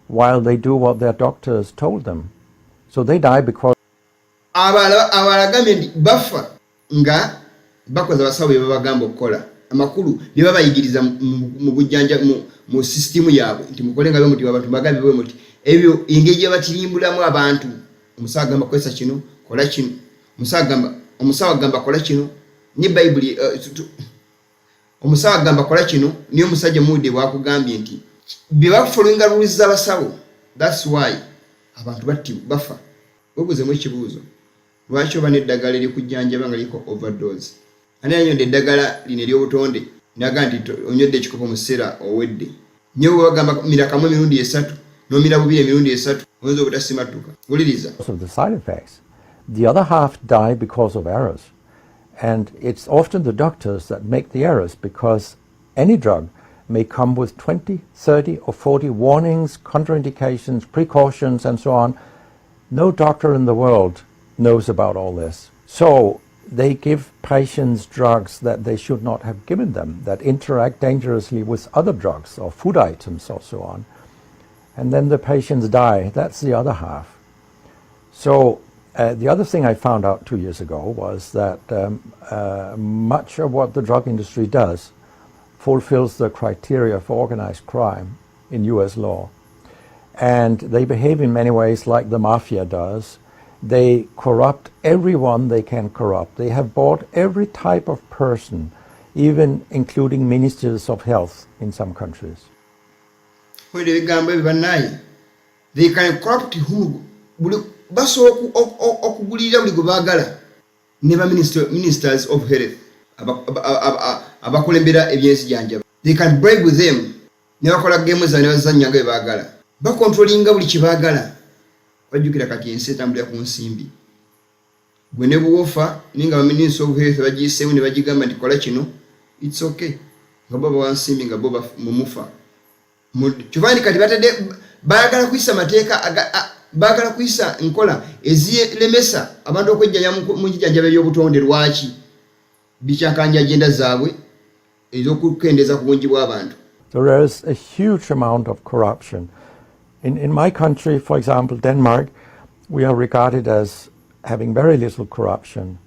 while they do what their doctors told them. So they die because abalagambye nti bafa nga bakoze abasawo bye babagamba okukola amakulu bye babayigiriza mu bujjanja mu system yaabwe nti mukole nga bwe muti abantu bagambe bwe muti ebyo engeri gye batirimbulamu abantu omusawo agamba kwesa kino kola kino omusawo agamba kola kino ni Bible omusawo agamba kola kino niyo musajja mude bwakugambye nti bye bakufollowinga rules z'abasawo. That's why abantu batti bafa. Obuze mu ekibuuzo lwaki oba n'eddagala erikujjanjaba nga liko overdose ani anyonde eddagala lino ery'obutonde naga nti onyodde ekikopo mu kiseera owedde nyo bagamba mira kamwe emirundi 3 n'omira bubiri emirundi 3 oyinza obutasimatuka wuliriza of the side effects. The other half die because of errors. And it's often the doctors that make the errors because any drug may come with 20, 30 or 40 warnings, contraindications, precautions and so on. No doctor in the world knows about all this. So they give patients drugs that they should not have given them, that interact dangerously with other drugs or food items or so on. And then the patients die. That's the other half. So the other thing I found out 2 years ago was that much of what the drug industry does fulfills the criteria for organized crime in US law. And they behave in many ways like the mafia does. They corrupt everyone they can corrupt. They have bought every type of person, even including ministers of health in some countries. They can corrupt who? Baso okugulira buli gubagala never ministers of health abakulembera ebyensijanjaba. They can bribe with them ne bakola games zanebazanya nga bagala bakontrolinga buli kibagala bajukira kati ensi etambulira ku nsimbi gwe ne buofa ninga minister of health bagiseemu ne bagigamba nti kola kino it's okay nga baba wansimbi nga baba mumufa kivani kati batade bagala kuisa mateeka bagala kuisa nkola ezilemesa abantu okwejjanya mu kijanjaba by'obutonde lwaki bikyakanja agenda zaabwe ez'okukendeza ku bungi bw'abantu. There is a huge amount of corruption. In my country, for example, Denmark, we are regarded as having very little corruption.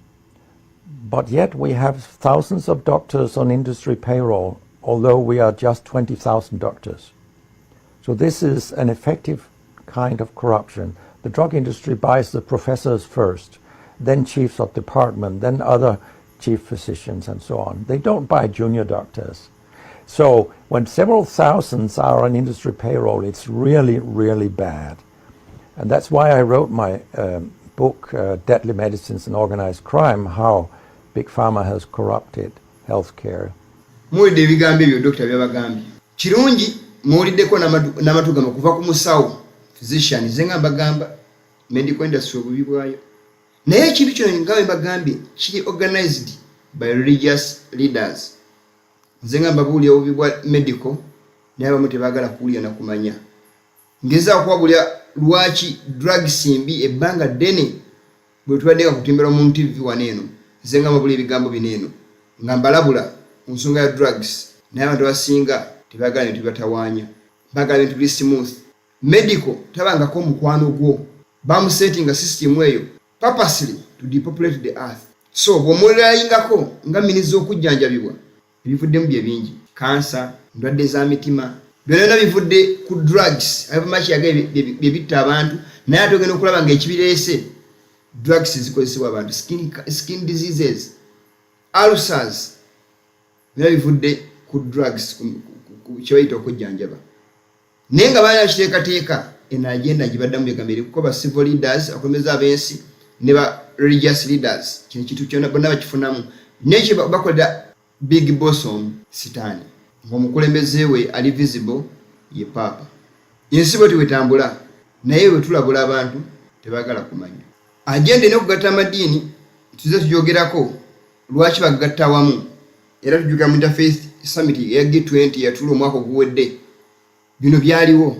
But yet we have thousands of doctors on industry payroll, although we are just 20,000 doctors. So this is an effective kind of corruption. The drug industry buys the professors first, then chiefs of department, then other chief physicians and so on. They don't buy junior doctors. So when several thousands are on industry payroll, it's really, really bad. And that's why I wrote my book, Deadly Medicines and Organized Crime, how Big Pharma has corrupted healthcare. Muwulidde ebigambo ebyo Dr. byabagambye. Kirungi muwuliddeko n'amatugama kuva ku musawo physician nze nga mbagamba medical industry obubi bwayo. Naye ekintu kino nga mbagambye kiri organized by religious leaders. Nze nga mbabuulira obubi bwa medical naye abamu tebaagala kuwulira na kumanya. Ngeza okwabulya lwaki drugs mbi ebbanga ddene bwe tubaddeka kutimbira mu TV waneeno. Nze nga mbabuulira ebigambo bineeno nga mbalabula ku nsonga ya drugs naye abantu abasinga tebaagala bintu bibatawaanya. Baagala bintu biri smooth. Medical tabangako mukwano gwo bamusetinga system eyo purposely to depopulate the earth. So bw'omulayingako nga miniza okujjanjabibwa ebivuddemu bye bingi. Cancer, ndwadde za mitima byonna bivudde ku drugs abamakiyaga bye bitta abantu naye ate ogenda okulaba nga ekibireese drugs zikozesebwa abantu skin diseases, ulcers byonna bivudde ku drugs kyebayita okujjanjaba. Naye nga baana kiteekateeka eno agenda gibaddamu byegambire kuko ba civil leaders akulembeza ab'ensi ne ba religious leaders kino kintu kyonna bonna bakifunamu nekyo bakolera big bosom sitaani ng'omukulembeze we ali visible ye papa. Ensi bwe twetambula naye bwe tulabula abantu tebaagala kumanya. Agenda n'okugatta amadiini tuze tugyogerako lwaki bagatta awamu era tujjuka mu Interfaith Summit ya G20 yatula omwaka oguwedde. Bino byaliwo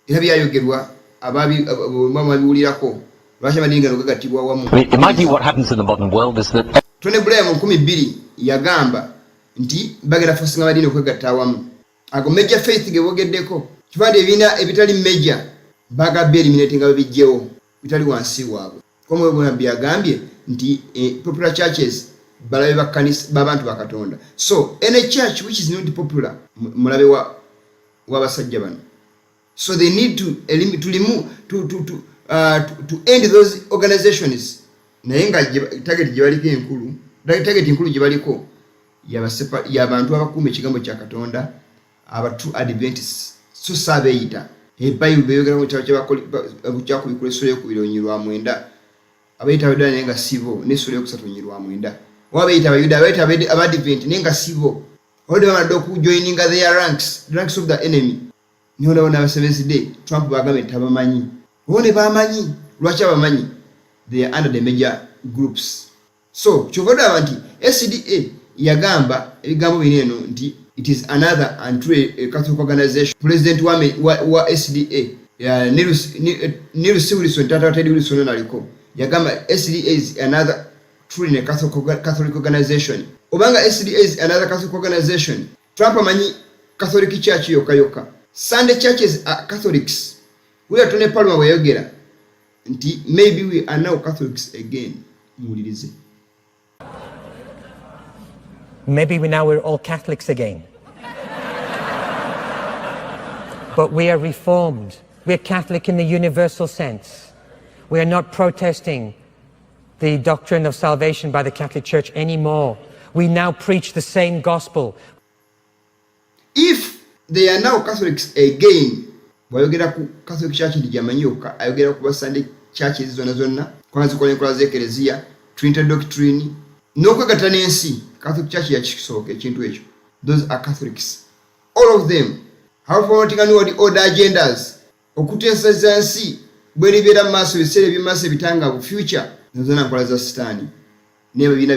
era byayogerwa ababiwulirako lwaki amadiini gano gagattibwa awamu. It might be what happens in the modern world is that Tony Blair mu 2000 yagamba nti bagenda fosinga amadiini okwegatta awamu. Ago major faith ge bogeddeko kivadde ebina ebitali major bagabbe eliminate nga babijjewo bitali wansi waabwe. Komwe bwe byagambye nti popular churches balabe bakkanisa b'abantu ba Katonda. So any church which is not popular mulabe wabasajja bano. So they need to end those organizations. Naye nga target gye baliko enkulu target enkulu gye baliko y'abantu abakuuma ekigambo kya Katonda aba true Adventists so sabeeyita Bayibuli beeyogera mu kitabo kyakubikula essula y'okubiri olunyirwa 9 abayita abayuda nenga sibo n'essula yokusatu nyirwa mwenda wabayita abayuda abayita abadvent nenga sibo olwo bamadde okujoininga their ranks of the enemy niho nabona abasebenzi Trump bagambye tabamanyi bone bamanyi lwaki abamanyi they are under the major groups. So chovoda nti SDA yagamba ebigambo bineno nti it is another anti-Catholic organization. President wa SDA Nirusi Wilson Tata Teddy Wilson naliko yagamba SDA is another truly Catholic organization. Obanga SDA is another Catholic organization. Trump amanyi Catholic Church yoka. Sunday churches are Catholics. We are tone palma wayogera nti maybe we are now Catholics again. Mulirize. Maybe we're all Catholics again. But we are Reformed. We're Catholic in the universal sense. We are not protesting the doctrine of salvation by the Catholic Church anymore. We now preach the same gospel. If they are now Catholics again, bayogera ku Catholic Church ndijamanyoka, ayogera ku Sunday churches zonna, kwanza kwa nkola z'ekelezia, Trinity doctrine, n'okwegattana ensi, Catholic Church ya kisoboka ekintu ekyo. Those are Catholics. All of them have political the order agendas. Okutesa nsi bwe libera maso bisere bimaso bitanga bu future nazona nkola za sitani. Nebe bina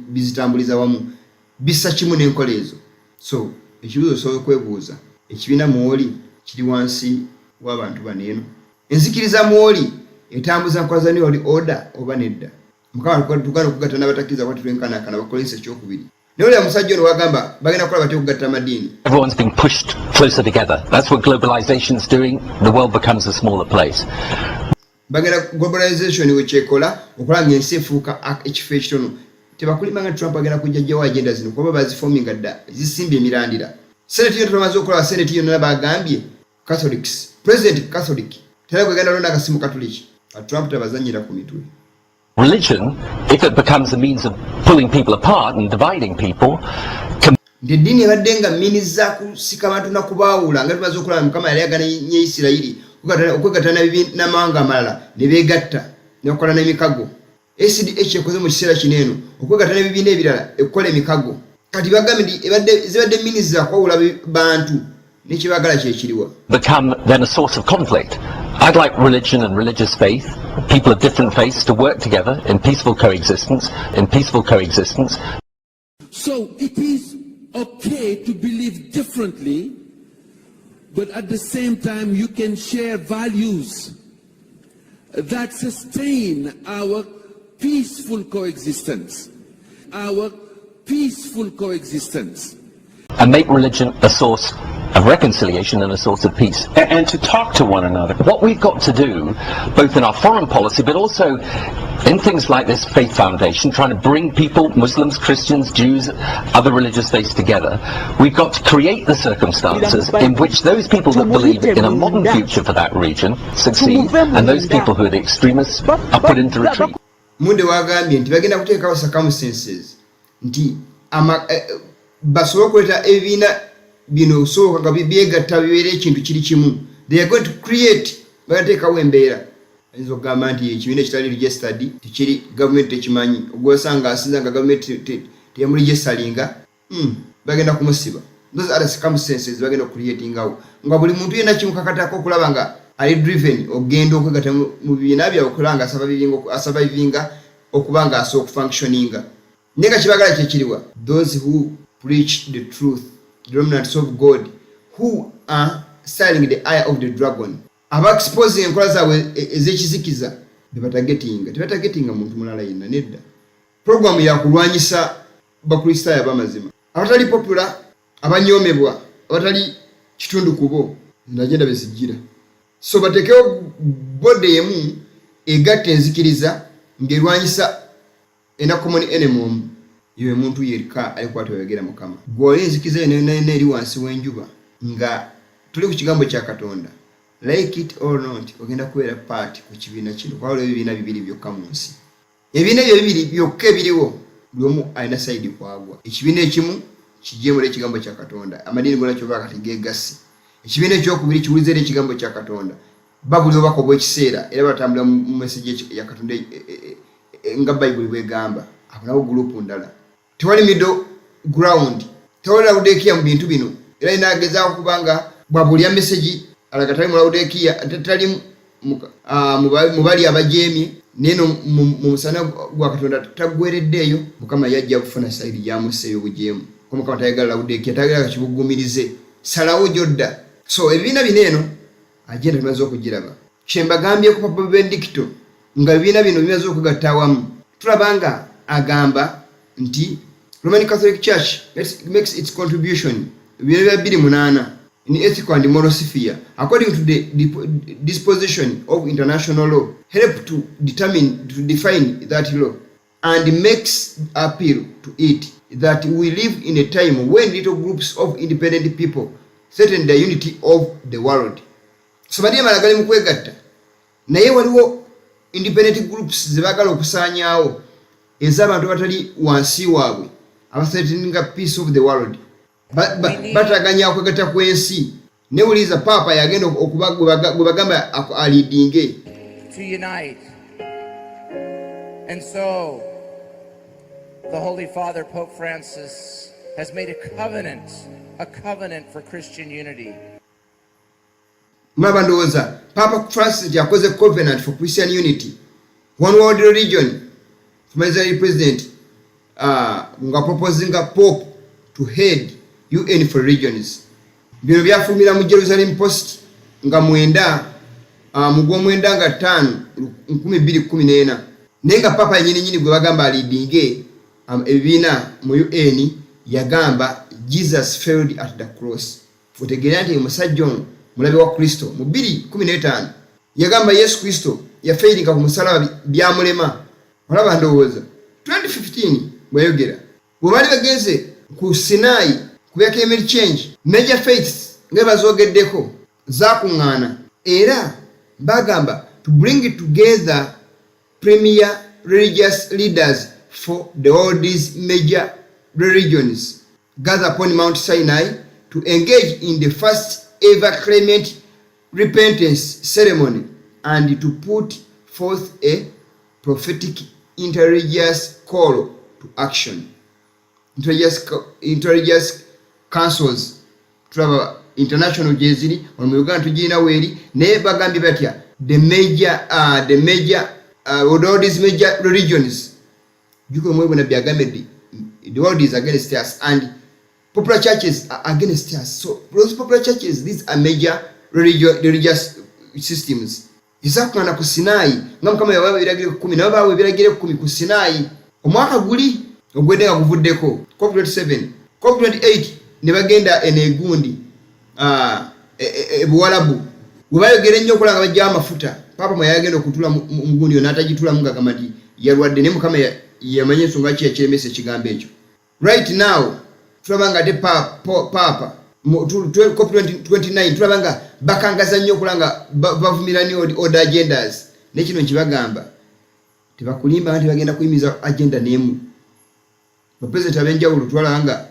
bizitambuliza wamu. Bisa kimu n'enkola ezo. So ekibuzo so kwebuuza ekibina muoli kiri wansi w'abantu baneeno enzikiriza muoli etambuza nkola ni oli order oba nedda mukama tukana kugatta n'abatakiriza kwati twenkana kana bakolesa ekyokubiri nole musajja ono wagamba bagenda kukola batyo kugatta amadini. Everyone's being pushed closer together. That's what globalization's doing. The world becomes a smaller place. Bagenda globalization wechekola okulanga ensi efuuka ekifo ekitono tebakulimanga Trump agenda kujjajjawo agenda zino kuba baziforminga dda zisimbye emirandira. Senate yo tumaze okukola Senate yo nabagambye Catholics President Catholic tera kwegenda londa akasimu Catholic Trump tabazanyira ku mitwe. Religion, if it becomes a means of pulling people apart and dividing people, dini ebaddenga miniza kusika bantu nakubaawula nga tumaze okulaba Mukama yali agana nye Isirayiri okwegattana n'amawanga amalala ne beegatta ne bakola n'emikago. SDH ekoze mu kiseera kineeno okwegattana n'ebibiina ebirala ekola emikago kati bagambye zibadde miniza kwawula bantu n'ekibagala kyekiriwa. Become then a source of conflict. I'd like religion and religious faith, people of different faiths, to work together in peaceful coexistence. So it is okay to believe differently, but at the same time you can share values that sustain our peaceful coexistence. And make religion a source of reconciliation and a source of peace. And to talk to one another. What we've got to do, both in our foreign policy, but also in things like this Faith Foundation, trying to bring people, Muslims, Christians, Jews, other religious faiths together, we've got to create the circumstances in which those people that believe in a modern future for that region succeed, and those people who are the extremists are put into retreat. Munde wagambye nti bagenda kuteekawo circumstances nti basobola okuleta ebibiina bino osoboka nga byegatta bibeera ekintu kiri kimu. They are going to create bagateekawo embeera ayinza okugamba nti ekibiina ekitali registered tekiri gavumenti tekimanyi ogwosanga asinza nga gavumenti teyamuregistaringa bagenda kumusiba. Those are the circumstances bagenda okucreatingawo nga buli muntu yenna kimukakatako okulaba nga ali driven ogenda okwegatta mu bibiina byawe okulaba nga asurvivinga okuba nga asobola okufunctioninga. Naye nga kibagala kyekiriwa those who preach the truth, the remnants of God, who are styling the eye of the dragon. Aba exposing enkola zaabwe ez'ekizikiza tebatagetinga muntu mulala yenna nedda. Program ya kulwanyisa bakristaayo abamazima abatali popular, abanyoomebwa, abatali kitundu kubo agenda bezijjira. So batekewo bode emu egatta enzikiriza ng'erwanyisa ena common enemy iwe muntu yerika alikwata yogera Mukama. Gwe enzikiriza eri wansi w'enjuba nga tuli ku kigambo kya Katonda. Like it or not, ogenda kubeera part ku kibiina kino. Kwawula ebibiina bibiri byokka mu nsi. Ebibiina ebyo bibiri byokka ebiriwo buli omu alina side kwagwa. Ekibiina ekimu kijeemula ekigambo kya Katonda. Amadini gonna kyova kati geegasi. Ekibiina ekyokubiri kiwuliza eri ekigambo kya Katonda. Babuli obubaka obw'ekiseera era batambula mu message ya Katonda nga Bible bwegamba. Abo nabo group ndala. Tewali middle ground. Tewali Laodikia mu bintu bino. Era inagezaako kubanga bwabulya message alagatali mu Laodikia tatali mubali abajemye neno mu musana gwa Katonda tagwereddeyo Mukama yajja kufuna sayidi ya museyo bujemu ko Mukama tayagala Laodikia tayagala kibugumirize salawo jodda. So ebina bineno agenda tumaze okugiraba kyembagambye ku Papa Benedicto nga bina bino bimaze okugattawamu tulabanga agamba nti Roman Catholic Church makes its contribution bya 28 in ethical and moral sphere according to the disposition of international law help to define that law and makes appeal to it that we live in a time when little groups of independent people threaten the unity of the world. So bali malagali mu kwegatta naye waliwo independent groups zibagala okusaanyaawo ez'abantu batali wansi waabwe abathreateninga peace of the world. Bataganya okwegatta kwensi newuliza Papa yagenda okubagamba alidinge to unite. And so the Holy Father Pope Francis has made a covenant for Christian unity. Mabandoza Papa Francis yakoze covenant for Christian unity. One world religion from Israeli president nga proposing a Pope to head UN for regions. Bino byafumira mu Jerusalem Post nga mwenda mugwa mwenda nga 5/2014 nenga Papa nyini gwe bagamba alidinge ebina mu UN yagamba Jesus failed at the cross. Futegeera nti musajja mulabe wa Kristo mu 2015 yagamba Yesu Kristo yafailinga ku musalaba byamulema. Olaba ndowooza 2015 bwayogera bwali bagenze ku Sinai kubya climate change major faiths ngebazogeddeko zakuŋŋaana era bagamba to bring together premier religious leaders for the world's major religions gather upon Mount Sinai to engage in the first ever climate repentance ceremony and to put forth a prophetic interreligious call to action. Interreligious councils tulaba international jeziri mu Uganda tujina weri ne bagambi batya the major world's major religions juko mwebona byagamedi the world is against us and popular churches are against us. So those popular churches, these are major religious systems. Izakwana ku Sinai ngam kama yawe biragire 10 nabo bawe biragire 10 ku Sinai omwaka guli ogwedenga kuvuddeko COP27 COP28 ne bagenda enegundi ebuwalabu webayogere nnyo okulanga bajja amafuta Papa mwe yagenda okutula mu gundi yona atagitula mu gagamati yalwadde ne Mukama yamanye ensonga ki yakiremesa ekigambo ekyo. Right now tulabanga de Papa COP29 tulabanga bakangaza nnyo okulanga bavumirani order agendas nekino nkibagamba tebakulimba nti bagenda kuyimiza agenda n'emu. President abenjawulo twalanga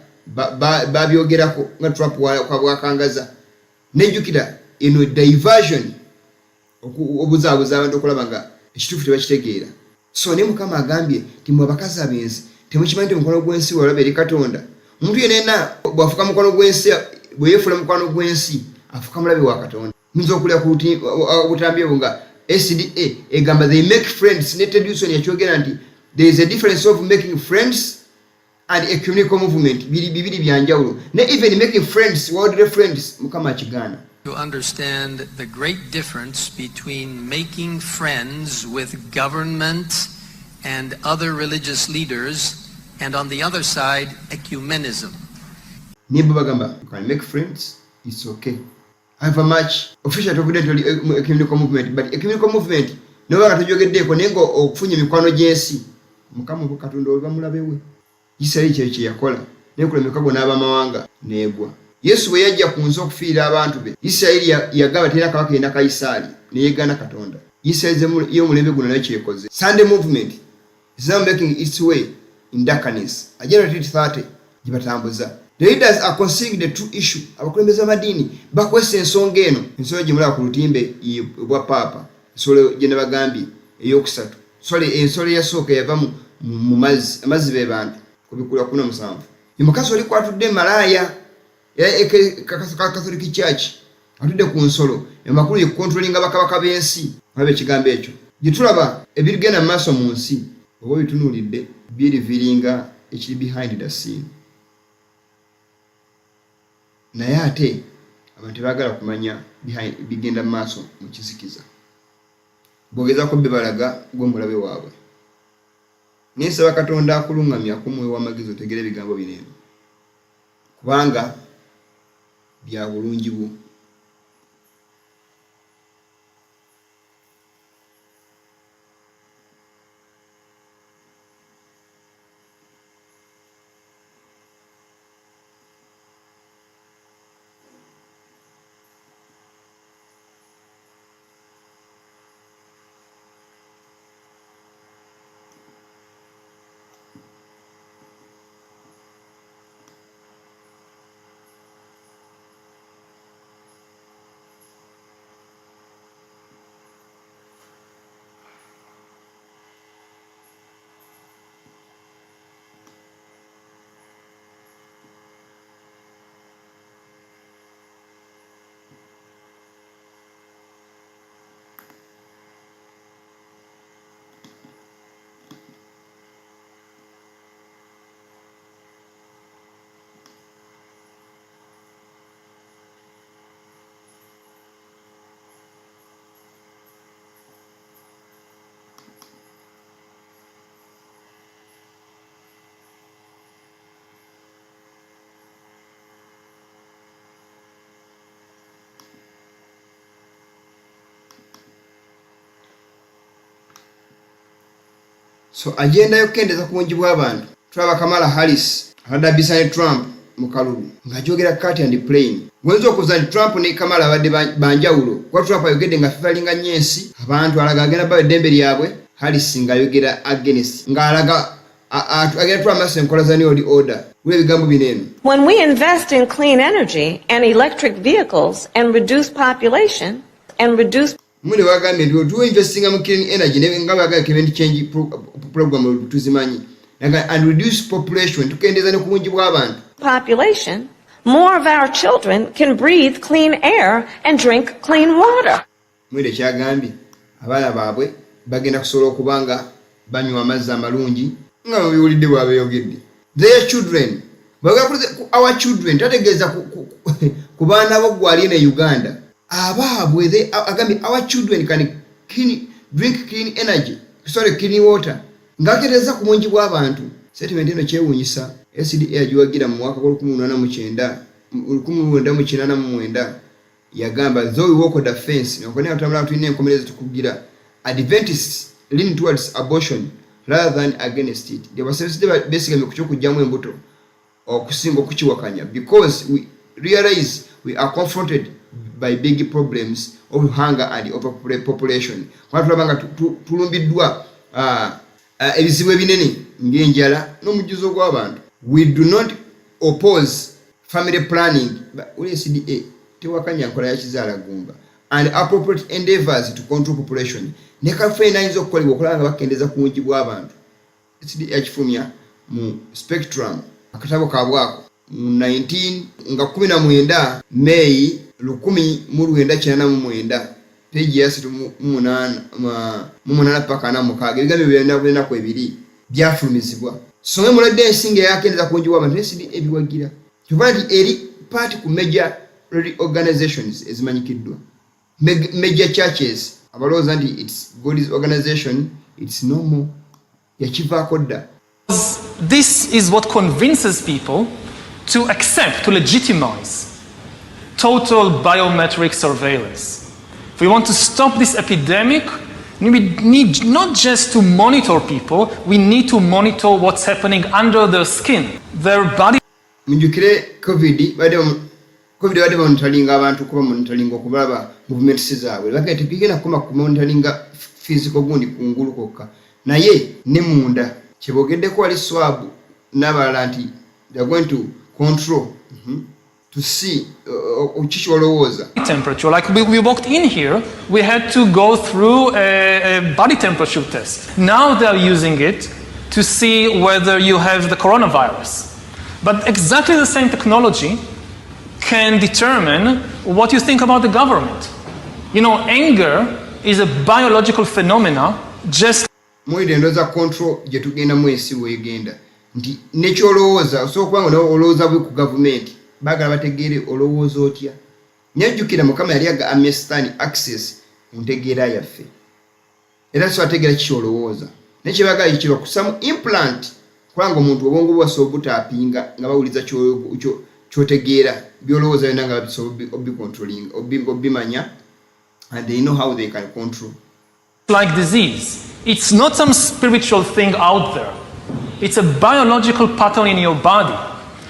babyogerako nga Trump wakangaza nejjukira eno diversion obuzaabuza abantu okulabanga ekituufu tebakitegeera. So ne Mukama agambye timwe abakazi abenzi temukimanyi nti mukono gw'ensi walaba eri Katonda. Omuntu yenna bwafuka mukono gw'ensi bweyefula mukono gw'ensi afuka mulabe wa Katonda. Muyinza okulya ku butambi obwo nga SDA egamba they make friends ne Tedison yakyogera nti there is a difference of making friends and a communal movement bibiri byanjawulo ne even making friends worldly friends Mukama akigana. To understand the great difference between making friends with government and other religious leaders and on the other side ecumenism. Nibo bagamba you can make friends, it's okay. However much official evidently ecumenical movement but ecumenical movement no banga tujogeddeko nengo okufunya mikwano gyensi Mukama ko Katonda olwa mulabewe Isirayiri kye yakola nekulema kago n'abamawanga negwa. Yesu bwe yajja ku nsi okufiira abantu be Isirayiri yagaba tera kabaka ena Kaisali neyegana Katonda. Isirayiri y'omulembe guno nayo kyekoze. Sunday movement is now making its way in darkness. Agenda 30 gibatambuza. The leaders are considering the true issue. Abakulembeze amadini bakwese ensonga eno ensonga gye mulaba ku lutimbe bwa Papa ensolo gye ne bagambye eyokusatu ensolo yasooka yava mu mazzi amazzi be bantu kubikula 17 omukazi oli kwatudde malaya Catholic Church atudde ku nsolo amakulu ye controlling abakabaka b'ensi abe ekigambo ekyo gitulaba ebirigenda mu maaso mu nsi oba bitunuulidde biriviringa ekiri behind the scene naye ate abantu baagala kumanya bigenda mu maaso mu kizikiza bogezaako bebalaga gw'omulabe waabwe naye nsaba Katonda akulungamya kumuwewa amagezi otegere ebigambo bineeno kubanga bya bulungi bwo. So agenda yokendeza ku bungi bw'abantu tulaba Kamala Harris adabisa Trump mu kalulu ng'ajogera cut and plain gwenzo okuza Trump ne Kamala badde banjawulo kwa Trump ayogedde nga fifalinga nyensi abantu alaga agenda bawe dembe lyabwe Harris ng'ayogera against ng'alaga agenda twamasa enkola za new order webigambo bineeno. When we invest in clean energy and electric vehicles and reduce population and reduce mune wagambye nti investing in clean energy nga baga climate change program tuzimanyi and reduce population tukendeza ne kubungi bw'abantu population, more of our children can breathe clean air and drink clean water. Mwede kyagambye abaana baabwe bagenda kusobola okubanga banywa amazzi amalungi nga biwulidde bw'abeeyogedde. Their children our children tategeeza ku baana bo gwali ne Uganda abaabwe agambye our children can drink clean energy clean water ng'akeereza ku bungi bw'abantu. Settlement eno kyewuunyisa SDA yagiwagira mu mwaka 1989 yagamba though we walk the fence nokone atambula tulina enkomerezo tukugira Adventists lean towards abortion rather than against it. They were basically kukyokujjamu embuto okusinga okukiwakanya because we realize we are confronted by big problems of hunger and overpopulation. Kwa tulabanga tulumbiddwa ebizibu ebinene ng'enjala n'omujjuzo gw'abantu. We do not oppose family planning but SDA tewakanya nkola ya kizaala gumba and appropriate endeavors to control population. Ne kafeena ayinza okukolebwa okulaba nga bakendeza ku bungi bw'abantu. SDA yakifumya mu Spectrum akatabo kaabwako mu 19 May 1997 page ya 8 paka na mukaga ebigambo byenda ku ebiri byafulumizibwa. Somwe mulade ensinga yakendeza ku bungi bw'abantu SDA ebiwagira tubandi eri party ku major organizations ezimanyikiddwa major churches abalowooza nti it's God's organization it's normal yakivaako dda. This is what convinces people to accept, to legitimize total biometric surveillance. If we want to stop this epidemic, we need not just to monitor people, we need to monitor what's happening under their skin, their body. Mujukire COVID bade monitoringa abantu kuba monitoringa okubalaba movements zaabwe bagate bigenda kuma ku monitoringa physical gundi kungulu kokka naye ne munda kyebogedde ko ali swab n'abalala nti they are going to control to see chicholowoza. Temperature, like we walked in here, we had to go through a body temperature test. Now they are using it to see whether you have the coronavirus. But exactly the same technology can determine what you think about the government. You know, anger is a biological phenomena just mwede ndoza control gye tugenda mwesi weegenda nti nekyolowooza osobola okuba nga olowooza bwe ku gavumenti baagala bategeere olowooza otya. Nyajjukira Mukama yali agamye Satan access ku ntegeera yaffe era so ategeera kikyolowooza nekyebagala kikirwa kusamu implant kubanga omuntu obwongo bwasobola obutaapinga nga bawuliza kyotegeera byolowooza byonna nga babisobola obicontrolling obimanya and they know how they can control. Like disease. It's not some spiritual thing out there. It's a biological pattern in your body.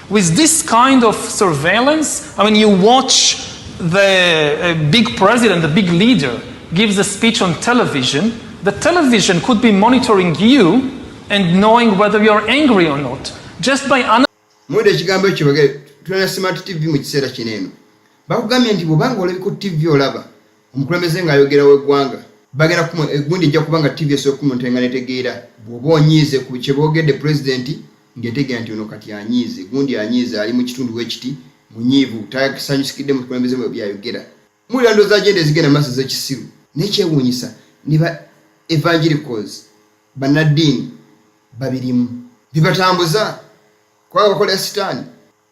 With this kind of surveillance, I mean, you watch the big president, the big leader, gives a speech on television. The television could be monitoring you and knowing whether you're angry or not. Just by mwede ekigambo ekyo bagere tulina smart TV mu kiseera kineeno bakugambye nti bw'obanga olabika TV olaba omukulembeze ng'ayogera w'eggwanga bagenda gundi ejja kubanga TV esobola kumutenga netegeera bw'oba onyiize ku kye boogedde pulezidenti ng'etegeera nti ono kati anyiize gundi anyiize ali mu kitundu w'ekiti munyiivu takisanyusikidde mu kulembeze bwe byayogera muwulira ndowooza agenda ezigenda maaso z'ekisiru n'ekyewuunyisa ne ba evangelicals bannaddiini babirimu bibatambuza kwa bakolera sitaani.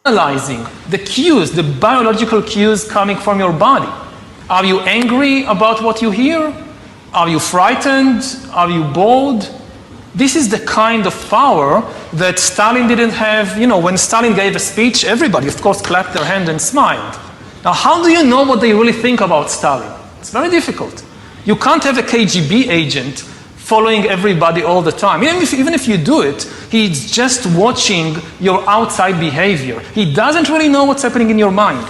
Analyzing the cues, the biological cues coming from your body. Are you angry about what you hear? Are you frightened? Are you bored? This is the kind of power that Stalin didn't have. You know, when Stalin gave a speech, everybody, of course, clapped their hand and smiled. Now, how do you know what they really think about Stalin? It's very difficult. You can't have a KGB agent following everybody all the time. Even if you do it, he's just watching your outside behavior. He doesn't really know what's happening in your mind.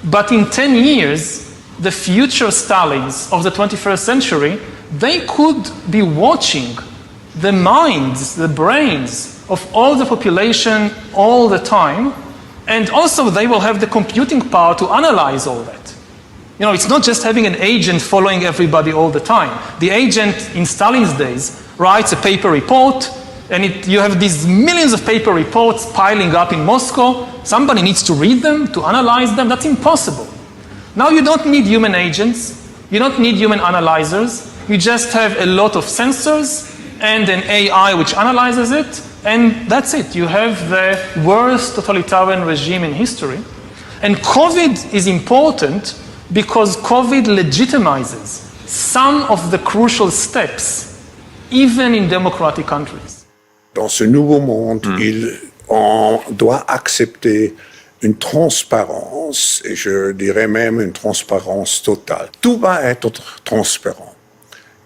But in 10 years, the future Stalins of the 21st century, they could be watching the minds, the brains of all the population all the time, and also they will have the computing power to analyze all that. You know, it's not just having an agent following everybody all the time. The agent in Stalin's days writes a paper report, and you have these millions of paper reports piling up in Moscow. Somebody needs to read them, to analyze them. That's impossible. Now you don't need human agents. You don't need human analyzers. You just have a lot of sensors and an AI which analyzes it, and that's it. You have the worst totalitarian regime in history. And COVID is important because COVID legitimizes some of the crucial steps, even in democratic countries. Dans ce nouveau monde, on doit accepter une transparence, et je dirais même une transparence totale. Tout va être transparent.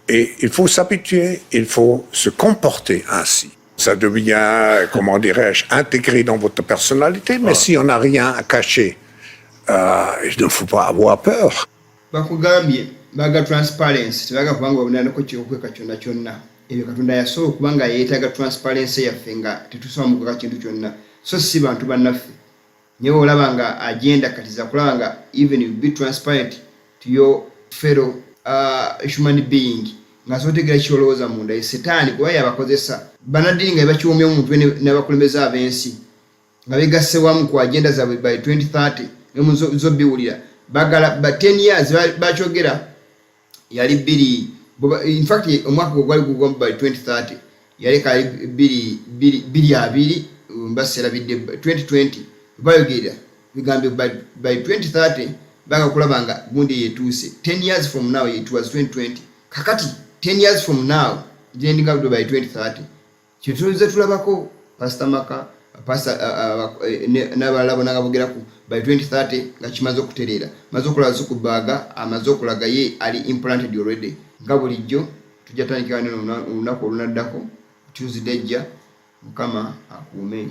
Et il faut s'habituer, il faut se comporter ainsi. Ça devient, comment dirais-je, intégré dans votre personnalité, mais si on n'a rien à cacher, il ne faut pas avoir peur. Bakugambye baga transparency tebaga kubanga obunanako kyokweka kyonna kyonna ebyo Katonda yasobola kubanga yeetaaga transparency yaffe nga tetusoma mu kintu kyonna so si bantu bannaffe nyewe olaba nga agenda kati za kulaba nga even you be transparent to your fellow human being nga sotegera kyolowooza munda ye setaani kuba yabakozesa bannaddiini nga bakiwomya omuntu n'abakulembeze ab'ensi nga begasse wamu ku agenda zaabwe by 2030 zo biwulira bagala ba 10 years bakyogera yali biri in fact omwaka gwali gugwa by 2030 yali kali biri abiri mbasera bidde 2020 bayogera bigambe by 2030 baga kulabanga gundi yetuuse 10 years from now it was 2020 kakati 10 years from now jendinga by 2030 kituze tulabako Pastor Maka n'abalala bonna ngabogeraku by 2030 nga kimaze okutereera maze okulaga zikubaga amaze okulaga ye ali implanted already nga bulijjo tujja tandikira olunaku olunaddako Tuesday ejja Mukama akuume.